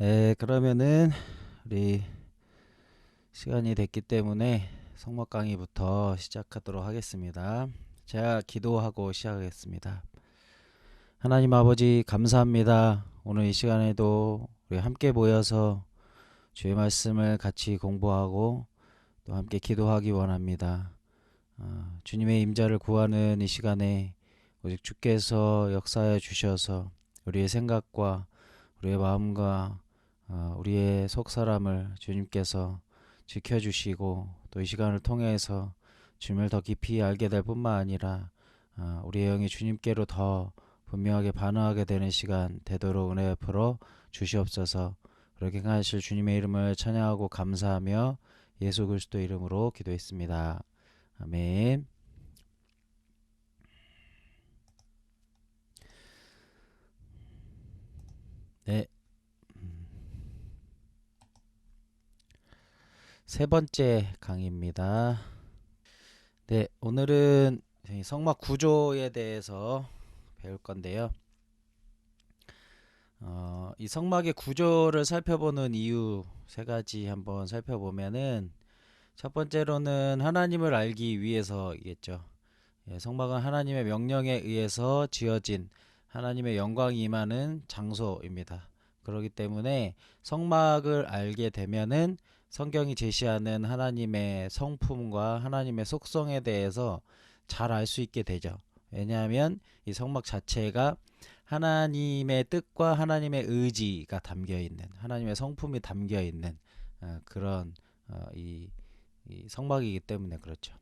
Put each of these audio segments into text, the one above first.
네, 그러면은 우리 시간이 됐기 때문에 성막 강의부터 시작하도록 하겠습니다. 제가 기도하고 시작하겠습니다. 하나님 아버지 감사합니다. 오늘 이 시간에도 우리 함께 모여서 주의 말씀을 같이 공부하고 또 함께 기도하기 원합니다. 주님의 임자를 구하는 이 시간에 오직 주께서 역사해 주셔서 우리의 생각과 우리의 마음과 우리의 속사람을 주님께서 지켜주시고 또 이 시간을 통해서 주님을 더 깊이 알게 될 뿐만 아니라 우리의 영이 주님께로 더 분명하게 반응하게 되는 시간 되도록 은혜 베풀어 주시옵소서. 그렇게 하실 주님의 이름을 찬양하고 감사하며 예수 그리스도 이름으로 기도했습니다. 아멘. 네, 세 번째 강의입니다. 네, 오늘은 성막 구조에 대해서 배울 건데요. 이 성막의 구조를 살펴보는 이유 세 가지 한번 살펴보면은 첫 번째로는 하나님을 알기 위해서이겠죠. 성막은 하나님의 명령에 의해서 지어진 하나님의 영광이 임하는 장소입니다. 그렇기 때문에 성막을 알게 되면은 성경이 제시하는 하나님의 성품과 하나님의 속성에 대해서 잘 알 수 있게 되죠. 왜냐하면 이 성막 자체가 하나님의 뜻과 하나님의 의지가 담겨 있는 하나님의 성품이 담겨 있는 그런 이 성막이기 때문에 그렇죠.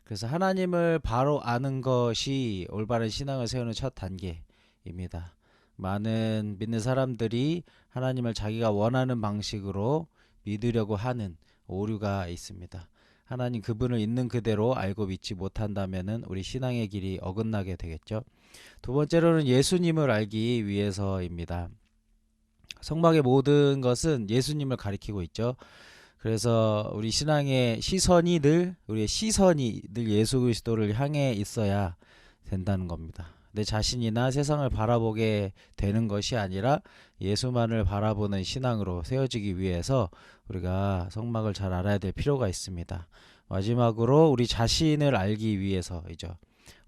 그래서 하나님을 바로 아는 것이 올바른 신앙을 세우는 첫 단계입니다. 많은 믿는 사람들이 하나님을 자기가 원하는 방식으로 믿으려고 하는 오류가 있습니다. 하나님 그분을 있는 그대로 알고 믿지 못한다면 우리 신앙의 길이 어긋나게 되겠죠. 두 번째로는 예수님을 알기 위해서입니다. 성막의 모든 것은 예수님을 가리키고 있죠. 그래서 우리 신앙의 시선이 늘 우리의 시선이 늘 예수 그리스도를 향해 있어야 된다는 겁니다. 내 자신이나 세상을 바라보게 되는 것이 아니라 예수만을 바라보는 신앙으로 세워지기 위해서 우리가 성막을 잘 알아야 될 필요가 있습니다. 마지막으로 우리 자신을 알기 위해서이죠.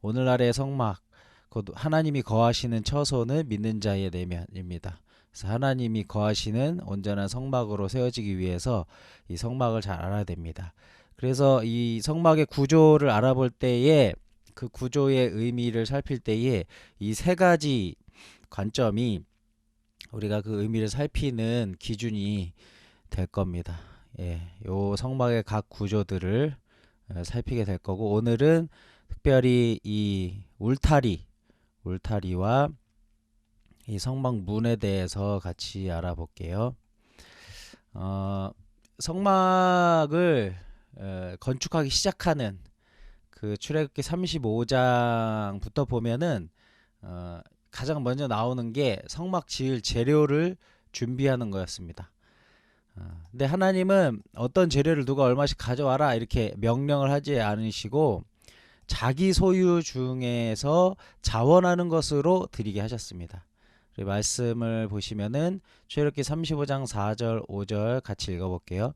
오늘날의 성막, 곧 하나님이 거하시는 처소는 믿는 자의 내면입니다. 그래서 하나님이 거하시는 온전한 성막으로 세워지기 위해서 이 성막을 잘 알아야 됩니다. 그래서 이 성막의 구조를 알아볼 때에 그 구조의 의미를 살필 때에 이 세 가지 관점이 우리가 그 의미를 살피는 기준이 될 겁니다. 요 성막의 각 구조들을 살피게 될 거고 오늘은 특별히 이 울타리와 이 성막 문에 대해서 같이 알아볼게요. 성막을 건축하기 시작하는 그 출애굽기 35장부터 보면은 가장 먼저 나오는 게 성막 지을 재료를 준비하는 거였습니다. 근데 하나님은 어떤 재료를 누가 얼마씩 가져와라 이렇게 명령을 하지 않으시고 자기 소유 중에서 자원하는 것으로 드리게 하셨습니다. 말씀을 보시면은 출애굽기 35장 4절 5절 같이 읽어볼게요.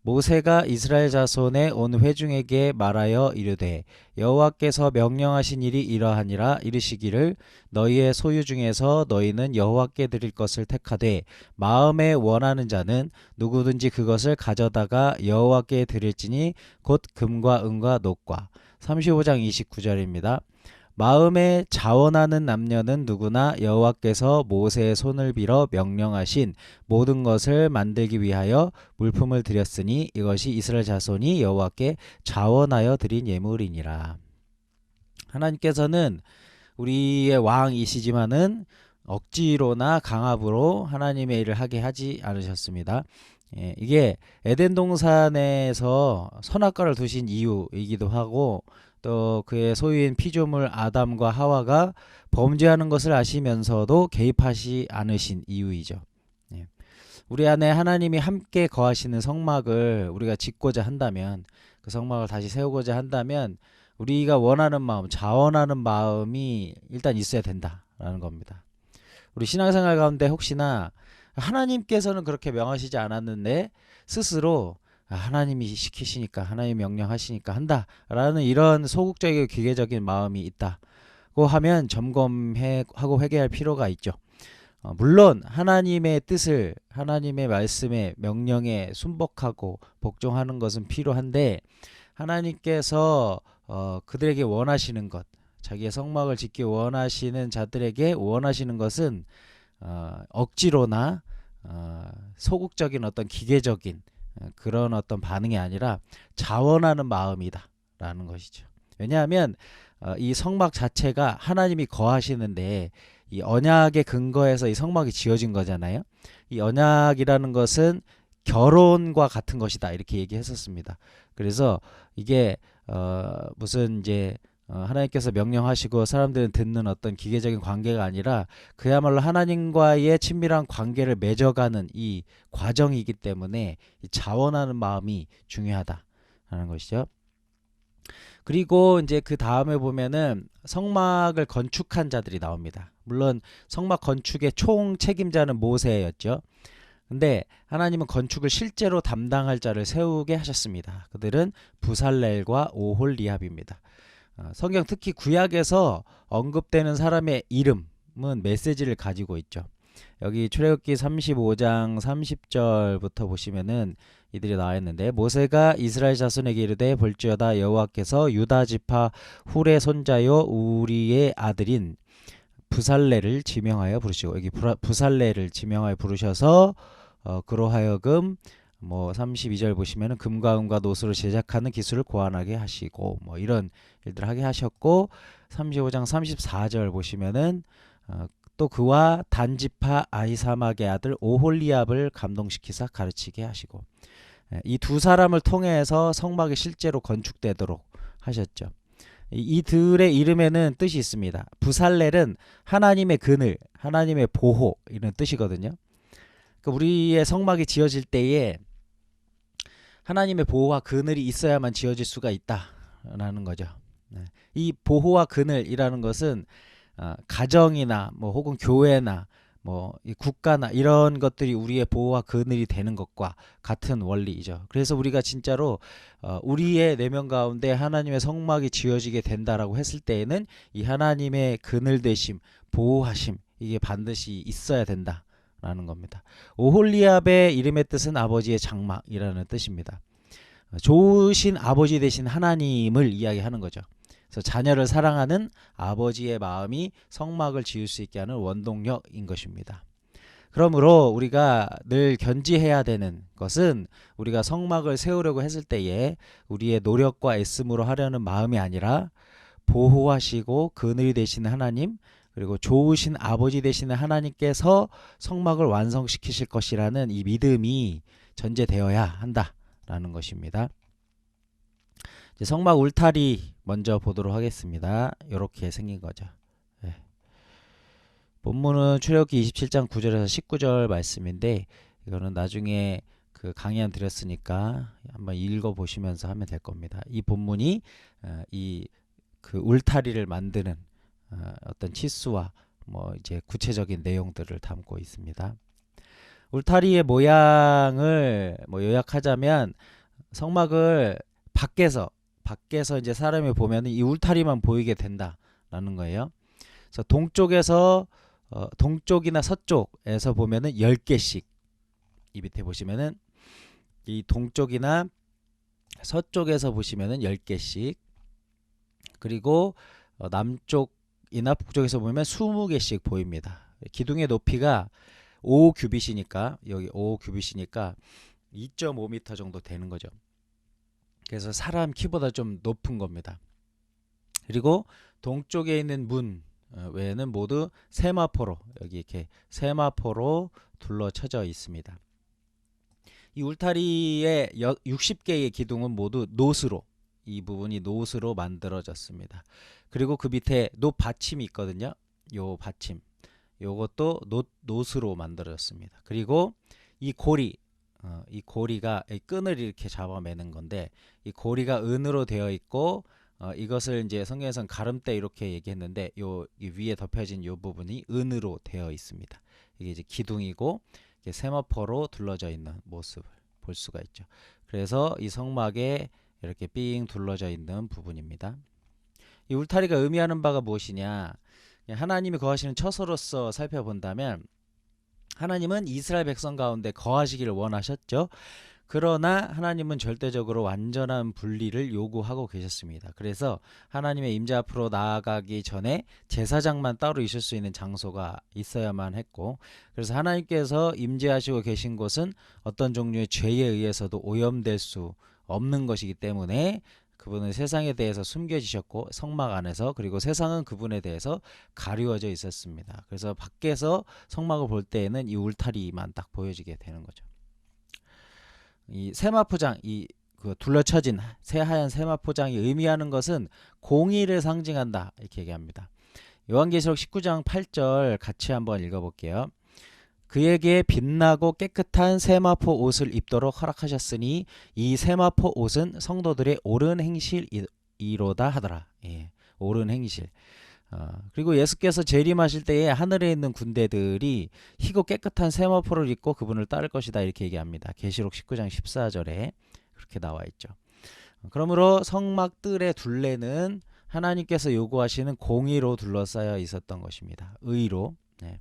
모세가 이스라엘 자손의 온 회중에게 말하여 이르되 여호와께서 명령하신 일이 이러하니라 이르시기를 너희의 소유 중에서 너희는 여호와께 드릴 것을 택하되 마음에 원하는 자는 누구든지 그것을 가져다가 여호와께 드릴지니 곧 금과 은과 녹과 35장 29절입니다. 마음에 자원하는 남녀는 누구나 여호와께서 모세의 손을 빌어 명령하신 모든 것을 만들기 위하여 물품을 드렸으니 이것이 이스라엘 자손이 여호와께 자원하여 드린 예물이니라. 하나님께서는 우리의 왕이시지만은 억지로나 강압으로 하나님의 일을 하게 하지 않으셨습니다. 이게 에덴 동산에서 선악과를 두신 이유이기도 하고 또 그의 소유인 피조물 아담과 하와가 범죄하는 것을 아시면서도 개입하지 않으신 이유이죠. 우리 안에 하나님이 함께 거하시는 성막을 우리가 짓고자 한다면 그 성막을 다시 세우고자 한다면 우리가 원하는 마음, 자원하는 마음이 일단 있어야 된다라는 겁니다. 우리 신앙생활 가운데 혹시나 하나님께서는 그렇게 명하시지 않았는데 스스로 하나님이 시키시니까 하나님 명령하시니까 한다라는 이런 소극적이고 기계적인 마음이 있다고 하면 점검하고 회개할 필요가 있죠. 물론 하나님의 뜻을 하나님의 말씀에 명령에 순복하고 복종하는 것은 필요한데 하나님께서 그들에게 원하시는 것 자기의 성막을 짓기 원하시는 자들에게 원하시는 것은 억지로나 소극적인 어떤 기계적인 그런 어떤 반응이 아니라 자원하는 마음이다 라는 것이죠. 왜냐하면 이 성막 자체가 하나님이 거하시는데 이 언약의 근거에서 이 성막이 지어진 거잖아요. 이 언약이라는 것은 결혼과 같은 것이다 이렇게 얘기했었습니다. 그래서 이게 무슨 이제 하나님께서 명령하시고 사람들은 듣는 어떤 기계적인 관계가 아니라 그야말로 하나님과의 친밀한 관계를 맺어가는 이 과정이기 때문에 이 자원하는 마음이 중요하다라는 것이죠. 그리고 이제 그 다음에 보면은 성막을 건축한 자들이 나옵니다. 물론 성막 건축의 총 책임자는 모세였죠. 근데 하나님은 건축을 실제로 담당할 자를 세우게 하셨습니다. 그들은 부살렐과 오홀리압입니다. 성경 특히 구약에서 언급되는 사람의 이름은 메시지를 가지고 있죠. 여기 출애굽기 35장 30절부터 보시면은 이들이 나와 있는데 모세가 이스라엘 자손에게 이르되 볼지어다 여호와께서 유다 지파 훌의 손자요 우리의 아들인 부살레를 지명하여 부르시고 여기 부살레를 지명하여 부르셔서 그로하여금 뭐 32절 보시면은 금과 은과 노수로 제작하는 기술을 고안하게 하시고 뭐 이런 일들을 하게 하셨고 35장 34절 보시면은 또 그와 단지파 아히사막의 아들 오홀리압을 감동시키사 가르치게 하시고 이 두 사람을 통해서 성막이 실제로 건축되도록 하셨죠. 이들의 이름에는 뜻이 있습니다. 부살렐은 하나님의 그늘, 하나님의 보호 이런 뜻이거든요. 그러니까 우리의 성막이 지어질 때에 하나님의 보호와 그늘이 있어야만 지어질 수가 있다라는 거죠. 이 보호와 그늘이라는 것은 가정이나 뭐 혹은 교회나 뭐 이 국가나 이런 것들이 우리의 보호와 그늘이 되는 것과 같은 원리이죠. 그래서 우리가 진짜로 우리의 내면 가운데 하나님의 성막이 지어지게 된다라고 했을 때에는 이 하나님의 그늘 되심, 보호하심 이게 반드시 있어야 된다라는 겁니다. 오홀리압의 이름의 뜻은 아버지의 장막이라는 뜻입니다. 좋으신 아버지 되신 하나님을 이야기하는 거죠. 그래서 자녀를 사랑하는 아버지의 마음이 성막을 지을 수 있게 하는 원동력인 것입니다. 그러므로 우리가 늘 견지해야 되는 것은 우리가 성막을 세우려고 했을 때에 우리의 노력과 애씀으로 하려는 마음이 아니라 보호하시고 그늘이 되시는 하나님 그리고 좋으신 아버지 되시는 하나님께서 성막을 완성시키실 것이라는 이 믿음이 전제되어야 한다라는 것입니다. 이제 성막 울타리 먼저 보도록 하겠습니다. 이렇게 생긴 거죠. 네. 본문은 출애굽기 27장 9절에서 19절 말씀인데 이거는 나중에 그 강의안 드렸으니까 한번 읽어 보시면서 하면 될 겁니다. 이 본문이 이 그 울타리를 만드는 어떤 치수와 뭐 이제 구체적인 내용들을 담고 있습니다. 울타리의 모양을 뭐 요약하자면 성막을 밖에서 이제 사람이 보면은 이 울타리만 보이게 된다라는 거예요. 그래서 동쪽이나 서쪽에서 보면은 10개씩 이 밑에 보시면은 이 동쪽이나 서쪽에서 보시면은 10개씩 그리고 남쪽이나 북쪽에서 보면 20개씩 보입니다. 기둥의 높이가 5규빗이니까 여기 5규빗이니까 2.5m 정도 되는 거죠. 그래서 사람 키보다 좀 높은 겁니다. 그리고 동쪽에 있는 문 외에는 모두 세마포로 여기 이렇게 세마포로 둘러쳐져 있습니다. 이 울타리의 60개의 기둥은 모두 노스로 이 부분이 노스로 만들어졌습니다. 그리고 그 밑에 노받침이 있거든요. 요 받침 요것도 노스로 만들어졌습니다. 그리고 이 고리가 이 끈을 이렇게 잡아매는 건데 이 고리가 은으로 되어 있고 이것을 이제 성경에서는 가름대 이렇게 얘기했는데 이 위에 덮여진 요 부분이 은으로 되어 있습니다. 이게 이제 기둥이고 이렇게 세마포로 둘러져 있는 모습을 볼 수가 있죠. 그래서 이 성막에 이렇게 삥 둘러져 있는 부분입니다. 이 울타리가 의미하는 바가 무엇이냐? 하나님이 거하시는 처소로서 살펴본다면 하나님은 이스라엘 백성 가운데 거하시기를 원하셨죠. 그러나 하나님은 절대적으로 완전한 분리를 요구하고 계셨습니다. 그래서 하나님의 임재 앞으로 나아가기 전에 제사장만 따로 있을 수 있는 장소가 있어야만 했고, 그래서 하나님께서 임재하시고 계신 곳은 어떤 종류의 죄에 의해서도 오염될 수 없는 것이기 때문에 그분은 세상에 대해서 숨겨지셨고 성막 안에서, 그리고 세상은 그분에 대해서 가리워져 있었습니다. 그래서 밖에서 성막을 볼 때에는 이 울타리만 딱 보여지게 되는 거죠. 이 세마포장, 그 둘러쳐진 새하얀 세마포장이 의미하는 것은 공의를 상징한다, 이렇게 얘기합니다. 요한계시록 19장 8절 같이 한번 읽어볼게요. 그에게 빛나고 깨끗한 세마포 옷을 입도록 허락하셨으니 이 세마포 옷은 성도들의 옳은 행실이로다 하더라. 예, 옳은 행실. 그리고 예수께서 재림하실 때에 하늘에 있는 군대들이 희고 깨끗한 세마포를 입고 그분을 따를 것이다, 이렇게 얘기합니다. 계시록 19장 14절에 그렇게 나와 있죠. 그러므로 성막 뜰의 둘레는 하나님께서 요구하시는 공의로 둘러싸여 있었던 것입니다. 의로. 네.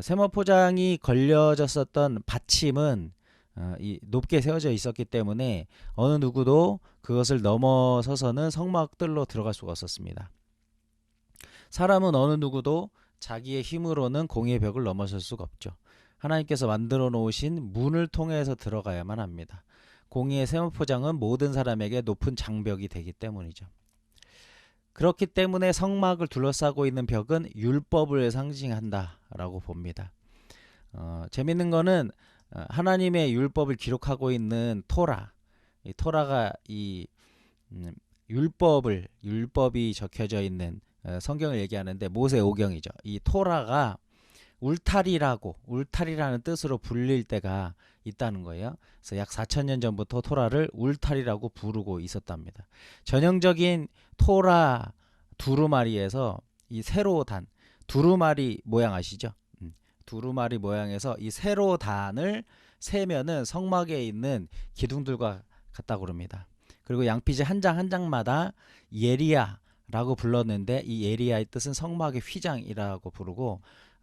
세마포장이 걸려졌었던 받침은 높게 세워져 있었기 때문에 어느 누구도 그것을 넘어서서는 성막뜰로 들어갈 수가 없었습니다. 사람은 어느 누구도 자기의 힘으로는 공의의 벽을 넘어설 수가 없죠. 하나님께서 만들어 놓으신 문을 통해서 들어가야만 합니다. 공의의 세마포장은 모든 사람에게 높은 장벽이 되기 때문이죠. 그렇기 때문에 성막을 둘러싸고 있는 벽은 율법을 상징한다라고 봅니다. 재밌는 거는 하나님의 율법을 기록하고 있는 토라, 이 토라가 이 율법이 적혀져 있는 성경을 얘기하는데 모세 오경이죠. 이 토라가 울타리라는 뜻으로 불릴 때가 있다는 거예요. 그래서 약 4,000년 전부터 토라를 울타리라고 부르고 있었답니다. 전형적인 토라 두루마리에서 이 세로 단, 두루마리 모양 아시죠? 두루마리 모양에서 이 세로 단을 세면은 성막에 있는 기둥들과 같다고 그럽니다. 그리고 양피지 한 장 한 장마다 예리야라고 불렀는데 이 예리야의 뜻은 성막의 휘장이라고 부르고,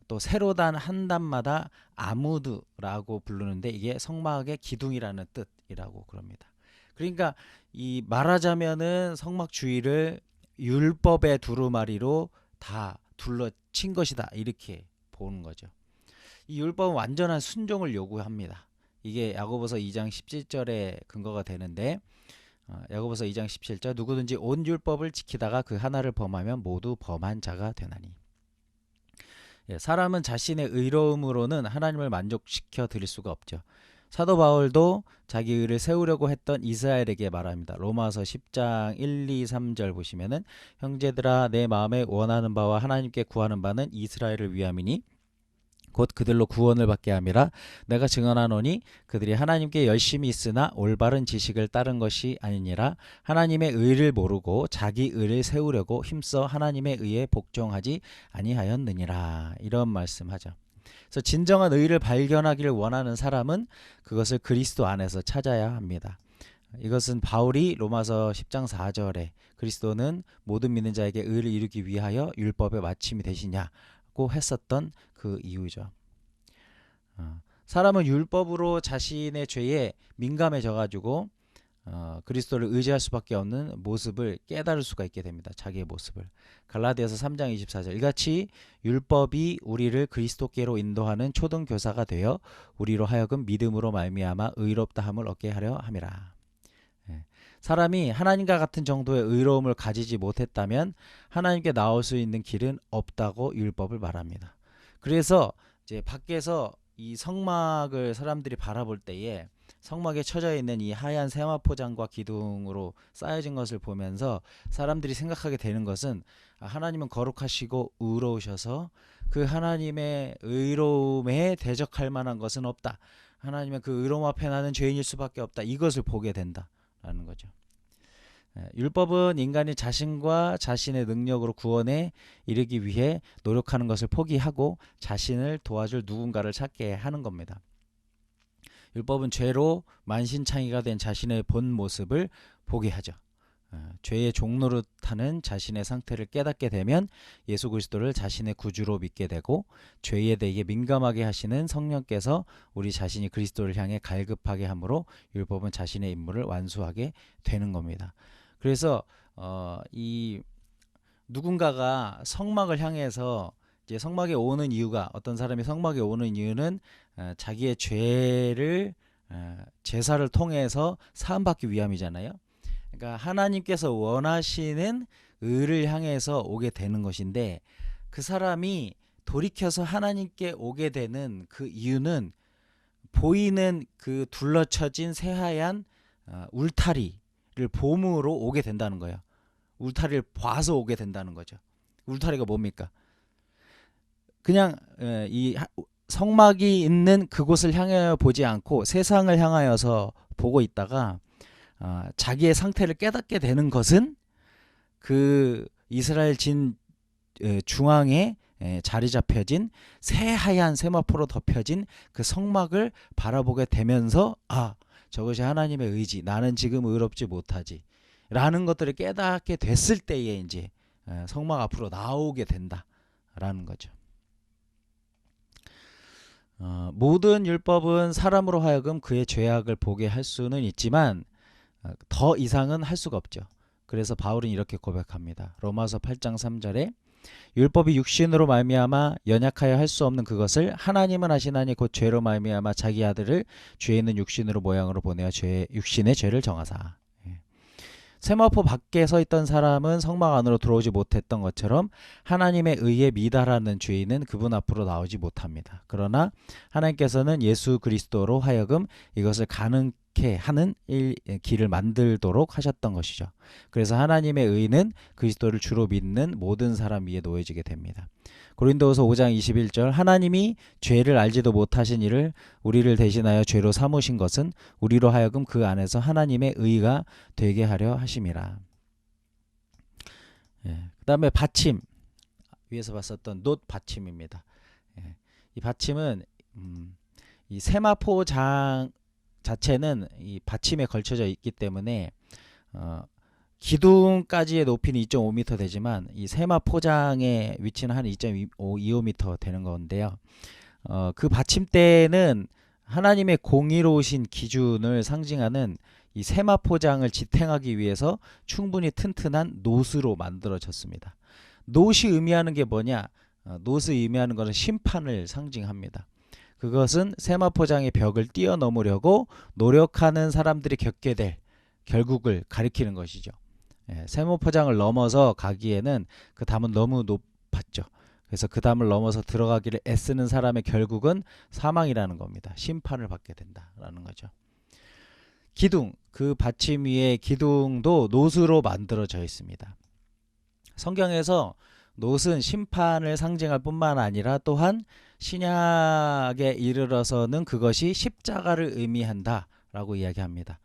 또 세로 단 한 단마다 아무드라고 부르는데 이게 성막의 기둥이라는 뜻이라고 그럽니다. 그러니까 이 말하자면은 성막 주위를 율법의 두루마리로 다 둘러친 것이다, 이렇게 보는 거죠. 이 율법은 완전한 순종을 요구합니다. 이게 야고보서 2장 17절에 근거가 되는데, 야고보서 2장 17절 누구든지 온 율법을 지키다가 그 하나를 범하면 모두 범한 자가 되나니. 사람은 자신의 의로움으로는 하나님을 만족시켜 드릴 수가 없죠. 사도 바울도 자기 의를 세우려고 했던 이스라엘에게 말합니다. 로마서 10장 1, 2, 3절 보시면은 형제들아 내 마음에 원하는 바와 하나님께 구하는 바는 이스라엘을 위함이니 곧 그들로 구원을 받게 함이라. 내가 증언하노니 그들이 하나님께 열심히 있으나 올바른 지식을 따른 것이 아니니라. 하나님의 의를 모르고 자기 의를 세우려고 힘써 하나님의 의에 복종하지 아니하였느니라. 이런 말씀하죠. 그래서 진정한 의를 발견하기를 원하는 사람은 그것을 그리스도 안에서 찾아야 합니다. 이것은 바울이 로마서 10장 4절에 그리스도는 모든 믿는 자에게 의를 이루기 위하여 율법의 마침이 되시냐고 했었던 그 이유죠. 사람은 율법으로 자신의 죄에 민감해져 가지고 그리스도를 의지할 수밖에 없는 모습을 깨달을 수가 있게 됩니다. 자기의 모습을. 갈라디아서 3장 24절 이같이 율법이 우리를 그리스도께로 인도하는 초등교사가 되어 우리로 하여금 믿음으로 말미암아 의롭다함을 얻게 하려 함이라. 사람이 하나님과 같은 정도의 의로움을 가지지 못했다면 하나님께 나올 수 있는 길은 없다고 율법을 말합니다. 그래서 이제 밖에서 이 성막을 사람들이 바라볼 때에 성막에 쳐져 있는 이 하얀 세마포장과 기둥으로 쌓여진 것을 보면서 사람들이 생각하게 되는 것은 하나님은 거룩하시고 의로우셔서 그 하나님의 의로움에 대적할 만한 것은 없다. 하나님의 그 의로움 앞에 나는 죄인일 수밖에 없다. 이것을 보게 된다라는 거죠. 율법은 인간이 자신과 자신의 능력으로 구원에 이르기 위해 노력하는 것을 포기하고 자신을 도와줄 누군가를 찾게 하는 겁니다. 율법은 죄로 만신창이가 된 자신의 본 모습을 보게 하죠. 죄의 종노릇하는 자신의 상태를 깨닫게 되면 예수 그리스도를 자신의 구주로 믿게 되고, 죄에 대해 민감하게 하시는 성령께서 우리 자신이 그리스도를 향해 갈급하게 하므로 율법은 자신의 임무를 완수하게 되는 겁니다. 그래서 이 누군가가 성막을 향해서 이제 성막에 오는 이유가, 어떤 사람이 성막에 오는 이유는 자기의 죄를 제사를 통해서 사함받기 위함이잖아요. 그러니까 하나님께서 원하시는 의를 향해서 오게 되는 것인데, 그 사람이 돌이켜서 하나님께 오게 되는 그 이유는 보이는 그 둘러쳐진 새하얀 울타리를 봄으로 오게 된다는 거예요. 울타리를 봐서 오게 된다는 거죠. 울타리가 뭡니까? 그냥 이 성막이 있는 그곳을 향하여 보지 않고 세상을 향하여서 보고 있다가 자기의 상태를 깨닫게 되는 것은 그 이스라엘 진 중앙에 자리 잡혀진 새하얀 세마포로 덮여진 그 성막을 바라보게 되면서, 저것이 하나님의 의지, 나는 지금 의롭지 못하지 라는 것들을 깨닫게 됐을 때에 이제 성막 앞으로 나오게 된다라는 거죠. 모든 율법은 사람으로 하여금 그의 죄악을 보게 할 수는 있지만 더 이상은 할 수가 없죠. 그래서 바울은 이렇게 고백합니다. 로마서 8장 3절에 율법이 육신으로 말미암아 연약하여 할 수 없는 그것을 하나님은 하시나니 곧 죄로 말미암아 자기 아들을 죄 있는 육신으로 모양으로 보내어 육신의 죄를 정하사. 세마포 밖에 서 있던 사람은 성막 안으로 들어오지 못했던 것처럼 하나님의 의에 미달하는 죄인은 그분 앞으로 나오지 못합니다. 그러나 하나님께서는 예수 그리스도로 하여금 이것을 가능케 하는 길을 만들도록 하셨던 것이죠. 그래서 하나님의 의는 그리스도를 주로 믿는 모든 사람 위에 놓여지게 됩니다. 고린도후서 5장 21절, 하나님이 죄를 알지도 못하신 이를 우리를 대신하여 죄로 삼으신 것은 우리로 하여금 그 안에서 하나님의 의가 되게 하려 하심이라. 그 다음에 받침, 위에서 봤었던 놋 받침입니다. 이 받침은 이 세마포장 자체는 이 받침에 걸쳐져 있기 때문에 기둥까지의 높이는 2.5m 되지만 이 세마포장의 위치는 한 2.25m 되는 건데요. 그 받침대는 하나님의 공의로우신 기준을 상징하는 이 세마포장을 지탱하기 위해서 충분히 튼튼한 놋으로 만들어졌습니다. 놋이 의미하는 게 뭐냐? 놋이 의미하는 것은 심판을 상징합니다. 그것은 세마포장의 벽을 뛰어넘으려고 노력하는 사람들이 겪게 될 결국을 가리키는 것이죠. 세마포장을 넘어서 가기에는 그 담은 너무 높았죠. 그래서 그 담을 넘어서 들어가기를 애쓰는 사람의 결국은 사망이라는 겁니다. 심판을 받게 된다라는 거죠. 기둥, 그 받침 위에 기둥도 놋으로 만들어져 있습니다. 성경에서 놋은 심판을 상징할 뿐만 아니라 또한 신약에 이르러서는 그것이 십자가를 의미한다라고 이야기합니다.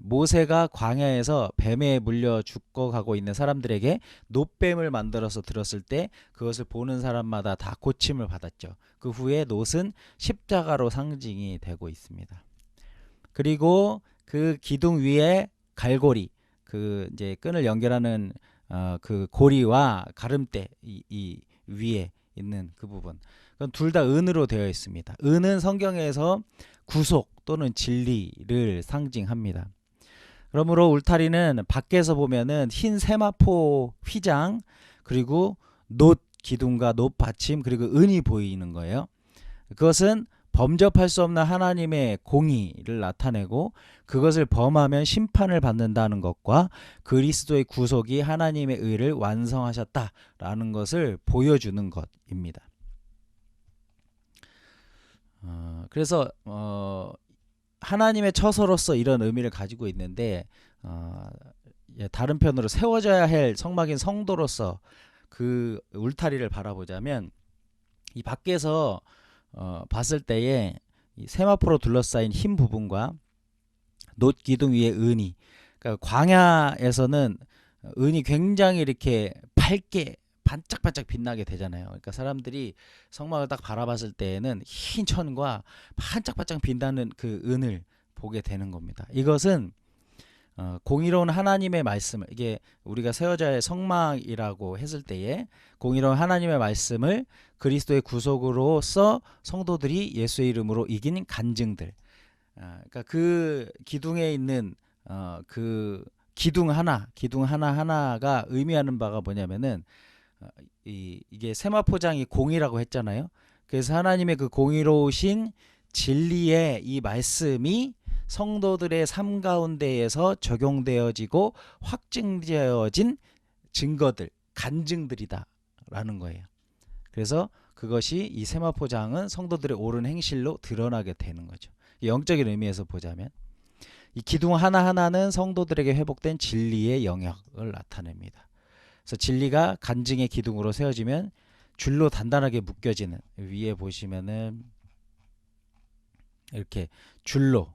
모세가 광야에서 뱀에 물려 죽어가고 있는 사람들에게 놋뱀을 만들어서 들었을 때 그것을 보는 사람마다 다 고침을 받았죠. 그 후에 놋은 십자가로 상징이 되고 있습니다. 그리고 그 기둥 위에 갈고리, 그 이제 끈을 연결하는 그 고리와 가름대 이 위에 있는 그 부분, 그건 둘 다 은으로 되어 있습니다. 은은 성경에서 구속 또는 진리를 상징합니다. 그러므로 울타리는 밖에서 보면은 흰 세마포 휘장, 그리고 놋 기둥과 놋 받침, 그리고 은이 보이는 거예요. 그것은 범접할 수 없는 하나님의 공의를 나타내고 그것을 범하면 심판을 받는다는 것과 그리스도의 구속이 하나님의 의를 완성하셨다라는 것을 보여주는 것입니다. 그래서 하나님의 처소로서 이런 의미를 가지고 있는데, 다른 편으로 세워져야 할 성막인 성도로서 그 울타리를 바라보자면, 이 밖에서 봤을 때에 이 세마포로 둘러싸인 흰 부분과 놋 기둥 위에 은이, 그러니까 광야에서는 은이 굉장히 이렇게 밝게 반짝반짝 빛나게 되잖아요. 그러니까 사람들이 성막을 딱 바라봤을 때에는 흰 천과 반짝반짝 빛나는 그 은을 보게 되는 겁니다. 이것은 공의로운 하나님의 말씀을, 이게 우리가 세워져야 성막이라고 했을 때에 공의로운 하나님의 말씀을 그리스도의 구속으로서 성도들이 예수의 이름으로 이긴 간증들, 그러니까 그 기둥에 있는 그 기둥 하나가 의미하는 바가 뭐냐면은 이게 세마포장이 공이라고 했잖아요. 그래서 하나님의 그 공의로우신 진리의 이 말씀이 성도들의 삶 가운데에서 적용되어지고 확증되어진 증거들, 간증들이다라는 거예요. 그래서 그것이 이 세마포장은 성도들의 옳은 행실로 드러나게 되는 거죠. 영적인 의미에서 보자면 이 기둥 하나하나는 성도들에게 회복된 진리의 영역을 나타냅니다. 그래서 진리가 간증의 기둥으로 세워지면 줄로 단단하게 묶여지는, 위에 보시면은 이렇게 줄로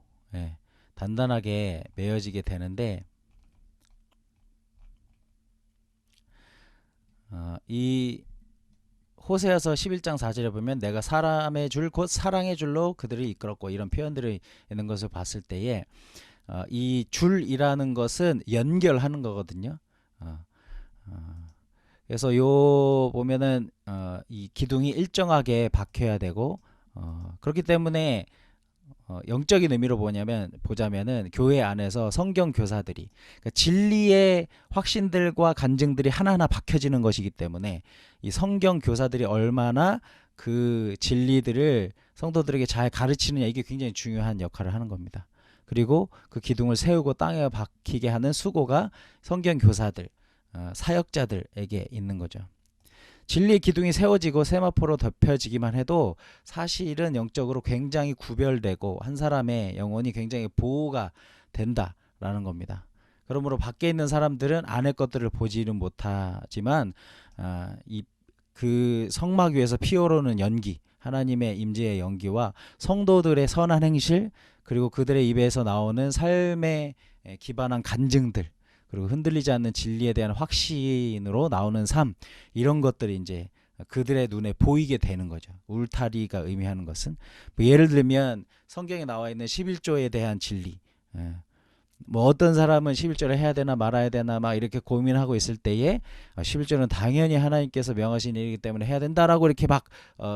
단단하게 매어지게 되는데, 이 호세아서 11장 4절에 보면 내가 사람의 줄 곧 사랑의 줄로 그들을 이끌었고, 이런 표현들이 있는 것을 봤을 때에 이 줄이라는 것은 연결하는 거거든요. 그래서 요 보면은 이 기둥이 일정하게 박혀야 되고, 그렇기 때문에 영적인 의미로 보자면은 교회 안에서 성경 교사들이, 그러니까 진리의 확신들과 간증들이 하나하나 박혀지는 것이기 때문에 이 성경 교사들이 얼마나 그 진리들을 성도들에게 잘 가르치느냐, 이게 굉장히 중요한 역할을 하는 겁니다. 그리고 그 기둥을 세우고 땅에 박히게 하는 수고가 성경 교사들, 사역자들에게 있는 거죠. 진리의 기둥이 세워지고 세마포로 덮여지기만 해도 사실은 영적으로 굉장히 구별되고 한 사람의 영혼이 굉장히 보호가 된다라는 겁니다. 그러므로 밖에 있는 사람들은 안의 것들을 보지는 못하지만 그 성막 위에서 피어오르는 연기, 하나님의 임재의 연기와 성도들의 선한 행실, 그리고 그들의 입에서 나오는 삶에 기반한 간증들, 그리고 흔들리지 않는 진리에 대한 확신으로 나오는 삶, 이런 것들이 이제 그들의 눈에 보이게 되는 거죠. 울타리가 의미하는 것은 뭐 예를 들면 성경에 나와 있는 11조에 대한 진리, 뭐 어떤 사람은 11조를 해야 되나 말아야 되나 막 이렇게 고민하고 있을 때에 11조는 당연히 하나님께서 명하신 일이기 때문에 해야 된다라고 이렇게 막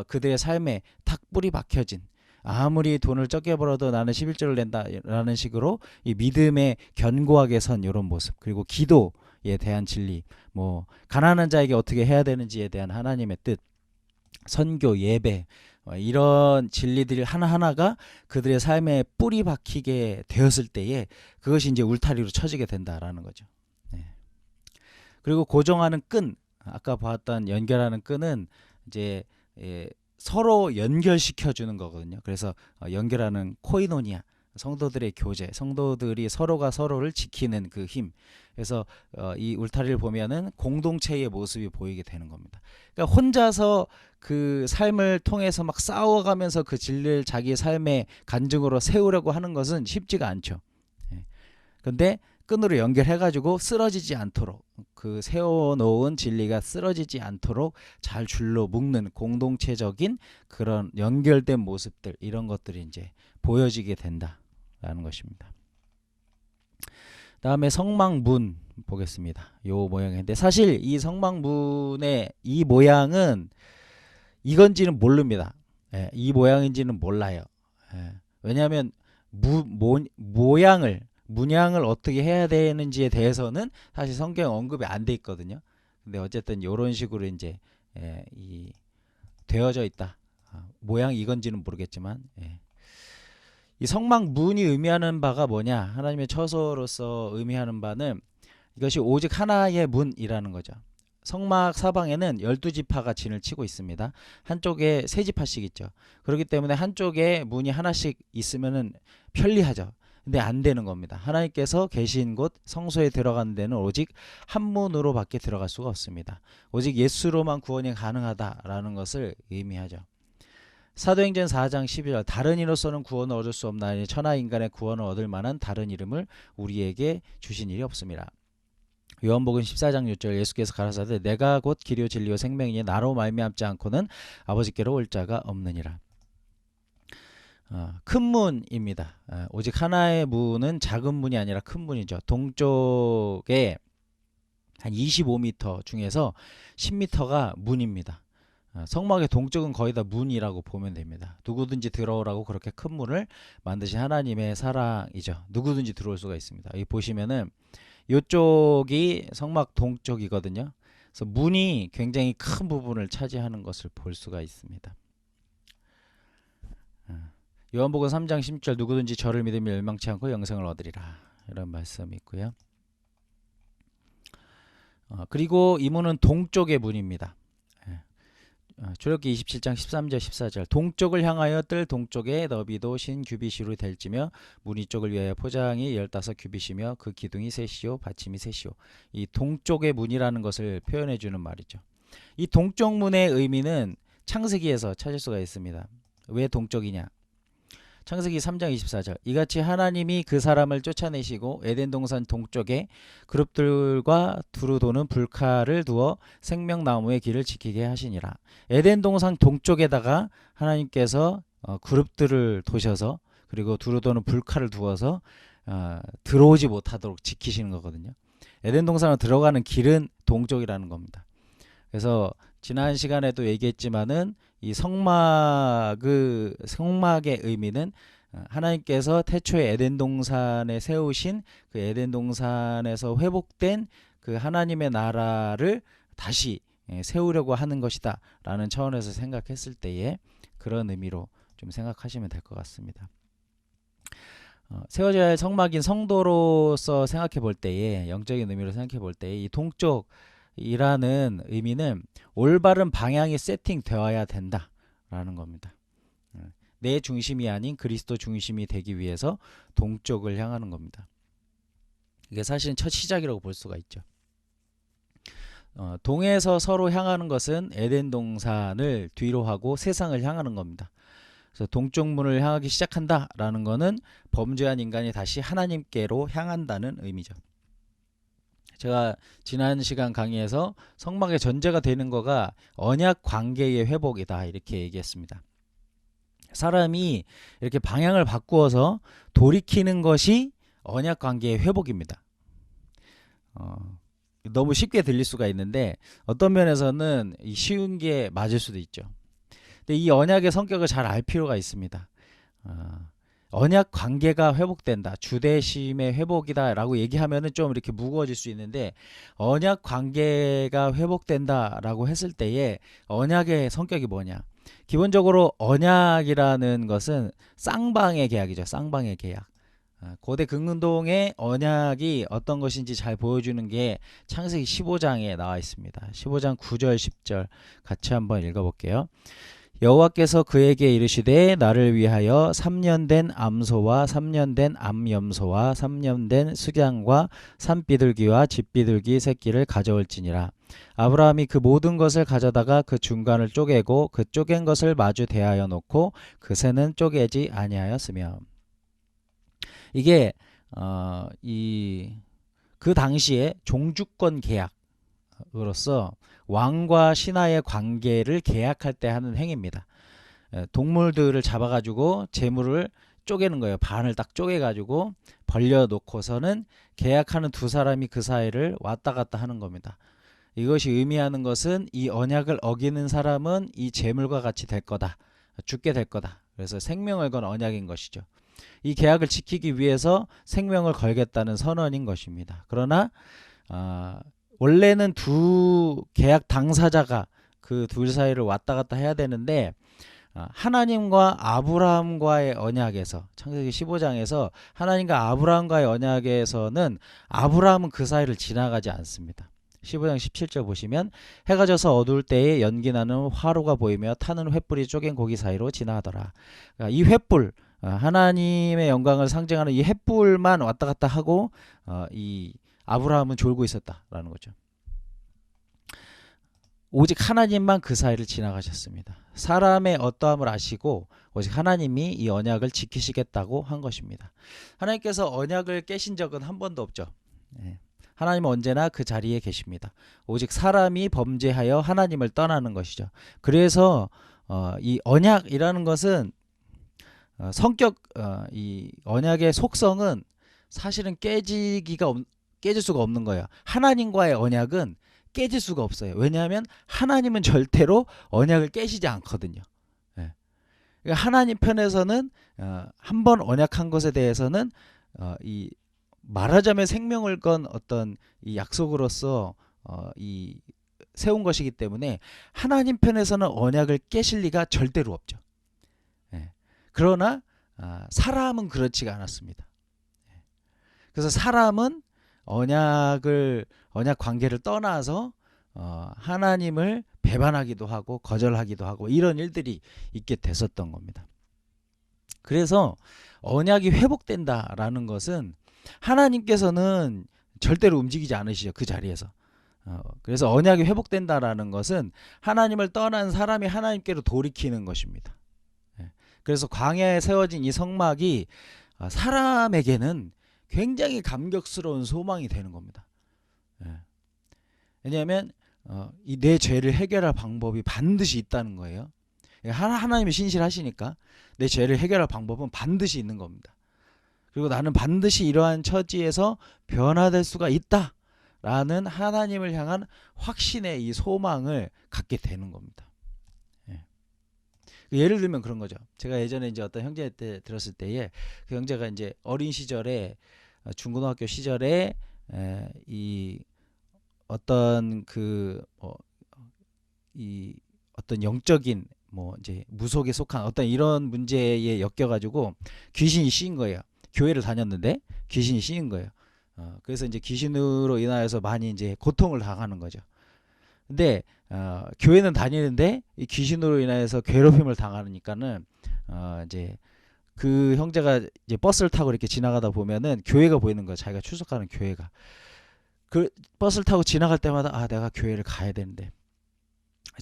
그들의 삶에 탁 뿌리 박혀진, 아무리 돈을 적게 벌어도 나는 11조를 낸다라는 식으로 이 믿음에 견고하게 선 이런 모습, 그리고 기도에 대한 진리, 뭐 가난한 자에게 어떻게 해야 되는지에 대한 하나님의 뜻, 선교, 예배, 이런 진리들 하나하나가 그들의 삶에 뿌리 박히게 되었을 때에 그것이 이제 울타리로 쳐지게 된다라는 거죠. 그리고 고정하는 끈, 아까 봤던 연결하는 끈은 이제 서로 연결시켜 주는 거거든요. 그래서 연결하는 코이노니아, 성도들의 교제, 성도들이 서로가 서로를 지키는 그 힘. 그래서 이 울타리를 보면은 공동체의 모습이 보이게 되는 겁니다. 그러니까 혼자서 그 삶을 통해서 막 싸워가면서 그 진리를 자기 삶의 간증으로 세우려고 하는 것은 쉽지가 않죠. 근데 끈으로 연결해가지고 쓰러지지 않도록, 그 세워놓은 진리가 쓰러지지 않도록 잘 줄로 묶는 공동체적인 그런 연결된 모습들, 이런 것들이 이제 보여지게 된다라는 것입니다. 다음에 성막문 보겠습니다. 요 모양인데 사실 이 성막문의 이 모양은 이건지는 모릅니다. 이 모양인지는 몰라요. 왜냐하면 문양을 어떻게 해야 되는지에 대해서는 사실 성경 언급이 안 돼 있거든요. 근데 어쨌든 이런 식으로 이제 이 되어져 있다. 모양 이건지는 모르겠지만, 이 성막문이 의미하는 바가 뭐냐? 하나님의 처소로서 의미하는 바는 이것이 오직 하나의 문이라는 거죠. 성막 사방에는 12지파가 진을 치고 있습니다. 한쪽에 3지파씩 있죠. 그렇기 때문에 한쪽에 문이 하나씩 있으면은 편리하죠. 근데 안 되는 겁니다. 하나님께서 계신 곳 성소에 들어가는 데는 오직 한 문으로 밖에 들어갈 수가 없습니다. 오직 예수로만 구원이 가능하다라는 것을 의미하죠. 사도행전 4장 12절 다른 이로서는 구원을 얻을 수 없나니 천하 인간의 구원을 얻을 만한 다른 이름을 우리에게 주신 일이 없습니다. 요한복음 14장 6절 예수께서 가라사대 내가 곧 길이요 진리요 생명이니 나로 말미암지 않고는 아버지께로 올 자가 없느니라. 큰 문입니다. 오직 하나의 문은 작은 문이 아니라 큰 문이죠. 동쪽에 한 25m 중에서 10m가 문입니다. 성막의 동쪽은 거의 다 문이라고 보면 됩니다. 누구든지 들어오라고 그렇게 큰 문을 만드신 하나님의 사랑이죠. 누구든지 들어올 수가 있습니다. 여기 보시면은 이쪽이 성막 동쪽이거든요. 그래서 문이 굉장히 큰 부분을 차지하는 것을 볼 수가 있습니다. 요한복음 3장 16절 누구든지 저를 믿으면 멸망치 않고 영생을 얻으리라. 이런 말씀이 있고요. 그리고 이 문은 동쪽의 문입니다. 출애굽기 27장 13절 14절 동쪽을 향하여 뜰 동쪽의 너비도 신 규빗으로 될지며 문 이쪽을 위하여 포장이 15규빗이며 그 기둥이 셋이요 받침이 셋이요. 이 동쪽의 문이라는 것을 표현해 주는 말이죠. 이 동쪽 문의 의미는 창세기에서 찾을 수가 있습니다. 왜 동쪽이냐? 창세기 3장 24절 이같이 하나님이 그 사람을 쫓아내시고 에덴 동산 동쪽에 그룹들과 두루 도는 불칼을 두어 생명나무의 길을 지키게 하시니라. 에덴 동산 동쪽에다가 하나님께서 그룹들을 도셔서 그리고 두루 도는 불칼을 두어서 들어오지 못하도록 지키시는 거거든요. 에덴 동산으로 들어가는 길은 동쪽이라는 겁니다. 그래서 지난 시간에도 얘기했지만은 이 성막의 의미는 하나님께서 태초에 에덴 동산에 세우신 그 에덴 동산에서 회복된 그 하나님의 나라를 다시 세우려고 하는 것이다 라는 차원에서 생각했을 때에 그런 의미로 좀 생각하시면 될 것 같습니다. 세워져야 할 성막인 성도로서 생각해 볼 때에 영적인 의미로 생각해 볼 때에 이 동쪽이라는 의미는 올바른 방향이 세팅되어야 된다라는 겁니다. 내 중심이 아닌 그리스도 중심이 되기 위해서 동쪽을 향하는 겁니다. 이게 사실은 첫 시작이라고 볼 수가 있죠. 동에서 서로 향하는 것은 에덴 동산을 뒤로 하고 세상을 향하는 겁니다. 그래서 동쪽 문을 향하기 시작한다라는 것은 범죄한 인간이 다시 하나님께로 향한다는 의미죠. 제가 지난 시간 강의에서 성막의 전제가 되는 거가 언약 관계의 회복이다 이렇게 얘기했습니다. 사람이 이렇게 방향을 바꾸어서 돌이키는 것이 언약 관계의 회복입니다. 너무 쉽게 들릴 수가 있는데 어떤 면에서는 쉬운 게 맞을 수도 있죠. 근데 이 언약의 성격을 잘 알 필요가 있습니다. 언약 관계가 회복된다. 주대심의 회복이다 라고 얘기하면은 좀 이렇게 무거워질 수 있는데 언약 관계가 회복된다 라고 했을 때에 언약의 성격이 뭐냐? 기본적으로 언약이라는 것은 쌍방의 계약이죠. 쌍방의 계약. 고대 금운동의 언약이 어떤 것인지 잘 보여주는 게 창세기 15장에 나와 있습니다. 15장 9절 10절 같이 한번 읽어볼게요. 여호와께서 그에게 이르시되 나를 위하여 3년 된 암소와 3년 된 암염소와 3년 된 수양과 산비둘기와 집비둘기 새끼를 가져올지니라. 아브라함이 그 모든 것을 가져다가 그 중간을 쪼개고 그 쪼갠 것을 마주 대하여 놓고 그 새는 쪼개지 아니하였으며. 이게 그 당시에 종주권 계약으로서 왕과 신하의 관계를 계약할 때 하는 행위입니다. 동물들을 잡아가지고 재물을 쪼개는 거예요. 반을 딱 쪼개가지고 벌려놓고서는 계약하는 두 사람이 그 사이를 왔다 갔다 하는 겁니다. 이것이 의미하는 것은 이 언약을 어기는 사람은 이 재물과 같이 될 거다. 죽게 될 거다. 그래서 생명을 건 언약인 것이죠. 이 계약을 지키기 위해서 생명을 걸겠다는 선언인 것입니다. 그러나 원래는 두 계약 당사자가 그 둘 사이를 왔다 갔다 해야 되는데 하나님과 아브라함과의 언약에서 창세기 15장에서 하나님과 아브라함과의 언약에서는 아브라함은 그 사이를 지나가지 않습니다. 15장 17절 보시면 해가 져서 어두울 때에 연기나는 화로가 보이며 타는 횃불이 쪼갠 고기 사이로 지나가더라. 그러니까 이 횃불 하나님의 영광을 상징하는 이 횃불만 왔다 갔다 하고 이 아브라함은 졸고 있었다라는 거죠. 오직 하나님만 그 사이를 지나가셨습니다. 사람의 어떠함을 아시고 오직 하나님이 이 언약을 지키시겠다고 한 것입니다. 하나님께서 언약을 깨신 적은 한 번도 없죠. 예. 하나님은 언제나 그 자리에 계십니다. 오직 사람이 범죄하여 하나님을 떠나는 것이죠. 그래서 이 언약이라는 것은 이 언약의 속성은 사실은 깨질 수가 없는 거예요. 하나님과의 언약은 깨질 수가 없어요. 왜냐하면 하나님은 절대로 언약을 깨시지 않거든요. 예. 그러니까 하나님 편에서는 한 번 언약한 것에 대해서는 이 말하자면 생명을 건 어떤 이 약속으로서 이 세운 것이기 때문에 하나님 편에서는 언약을 깨실 리가 절대로 없죠. 예. 그러나 사람은 그렇지가 않았습니다. 그래서 사람은 언약 관계를 떠나서 하나님을 배반하기도 하고 거절하기도 하고 이런 일들이 있게 됐었던 겁니다. 그래서 언약이 회복된다라는 것은 하나님께서는 절대로 움직이지 않으시죠. 그 자리에서. 그래서 언약이 회복된다라는 것은 하나님을 떠난 사람이 하나님께로 돌이키는 것입니다. 그래서 광야에 세워진 이 성막이 사람에게는 굉장히 감격스러운 소망이 되는 겁니다. 왜냐하면 이 내 죄를 해결할 방법이 반드시 있다는 거예요. 하나님이 신실하시니까 내 죄를 해결할 방법은 반드시 있는 겁니다. 그리고 나는 반드시 이러한 처지에서 변화될 수가 있다라는 하나님을 향한 확신의 이 소망을 갖게 되는 겁니다. 예를 들면 그런 거죠. 제가 예전에 이제 어떤 형제 때 들었을 때에 그 형제가 이제 어린 시절에 중고등학교 시절에 이 어떤 이 어떤 영적인 이제 무속에 속한 어떤 이런 문제에 엮여가지고 귀신이 씌인 거예요. 교회를 다녔는데 귀신이 씌인 거예요. 그래서 이제 귀신으로 인하여서 많이 이제 고통을 당하는 거죠. 근데 교회는 다니는데 이 귀신으로 인해서 괴롭힘을 당하니까는 이제 그 형제가 이제 버스를 타고 이렇게 지나가다 보면은 교회가 보이는 거야. 자기가 출석하는 교회가. 그 버스를 타고 지나갈 때마다 내가 교회를 가야 되는데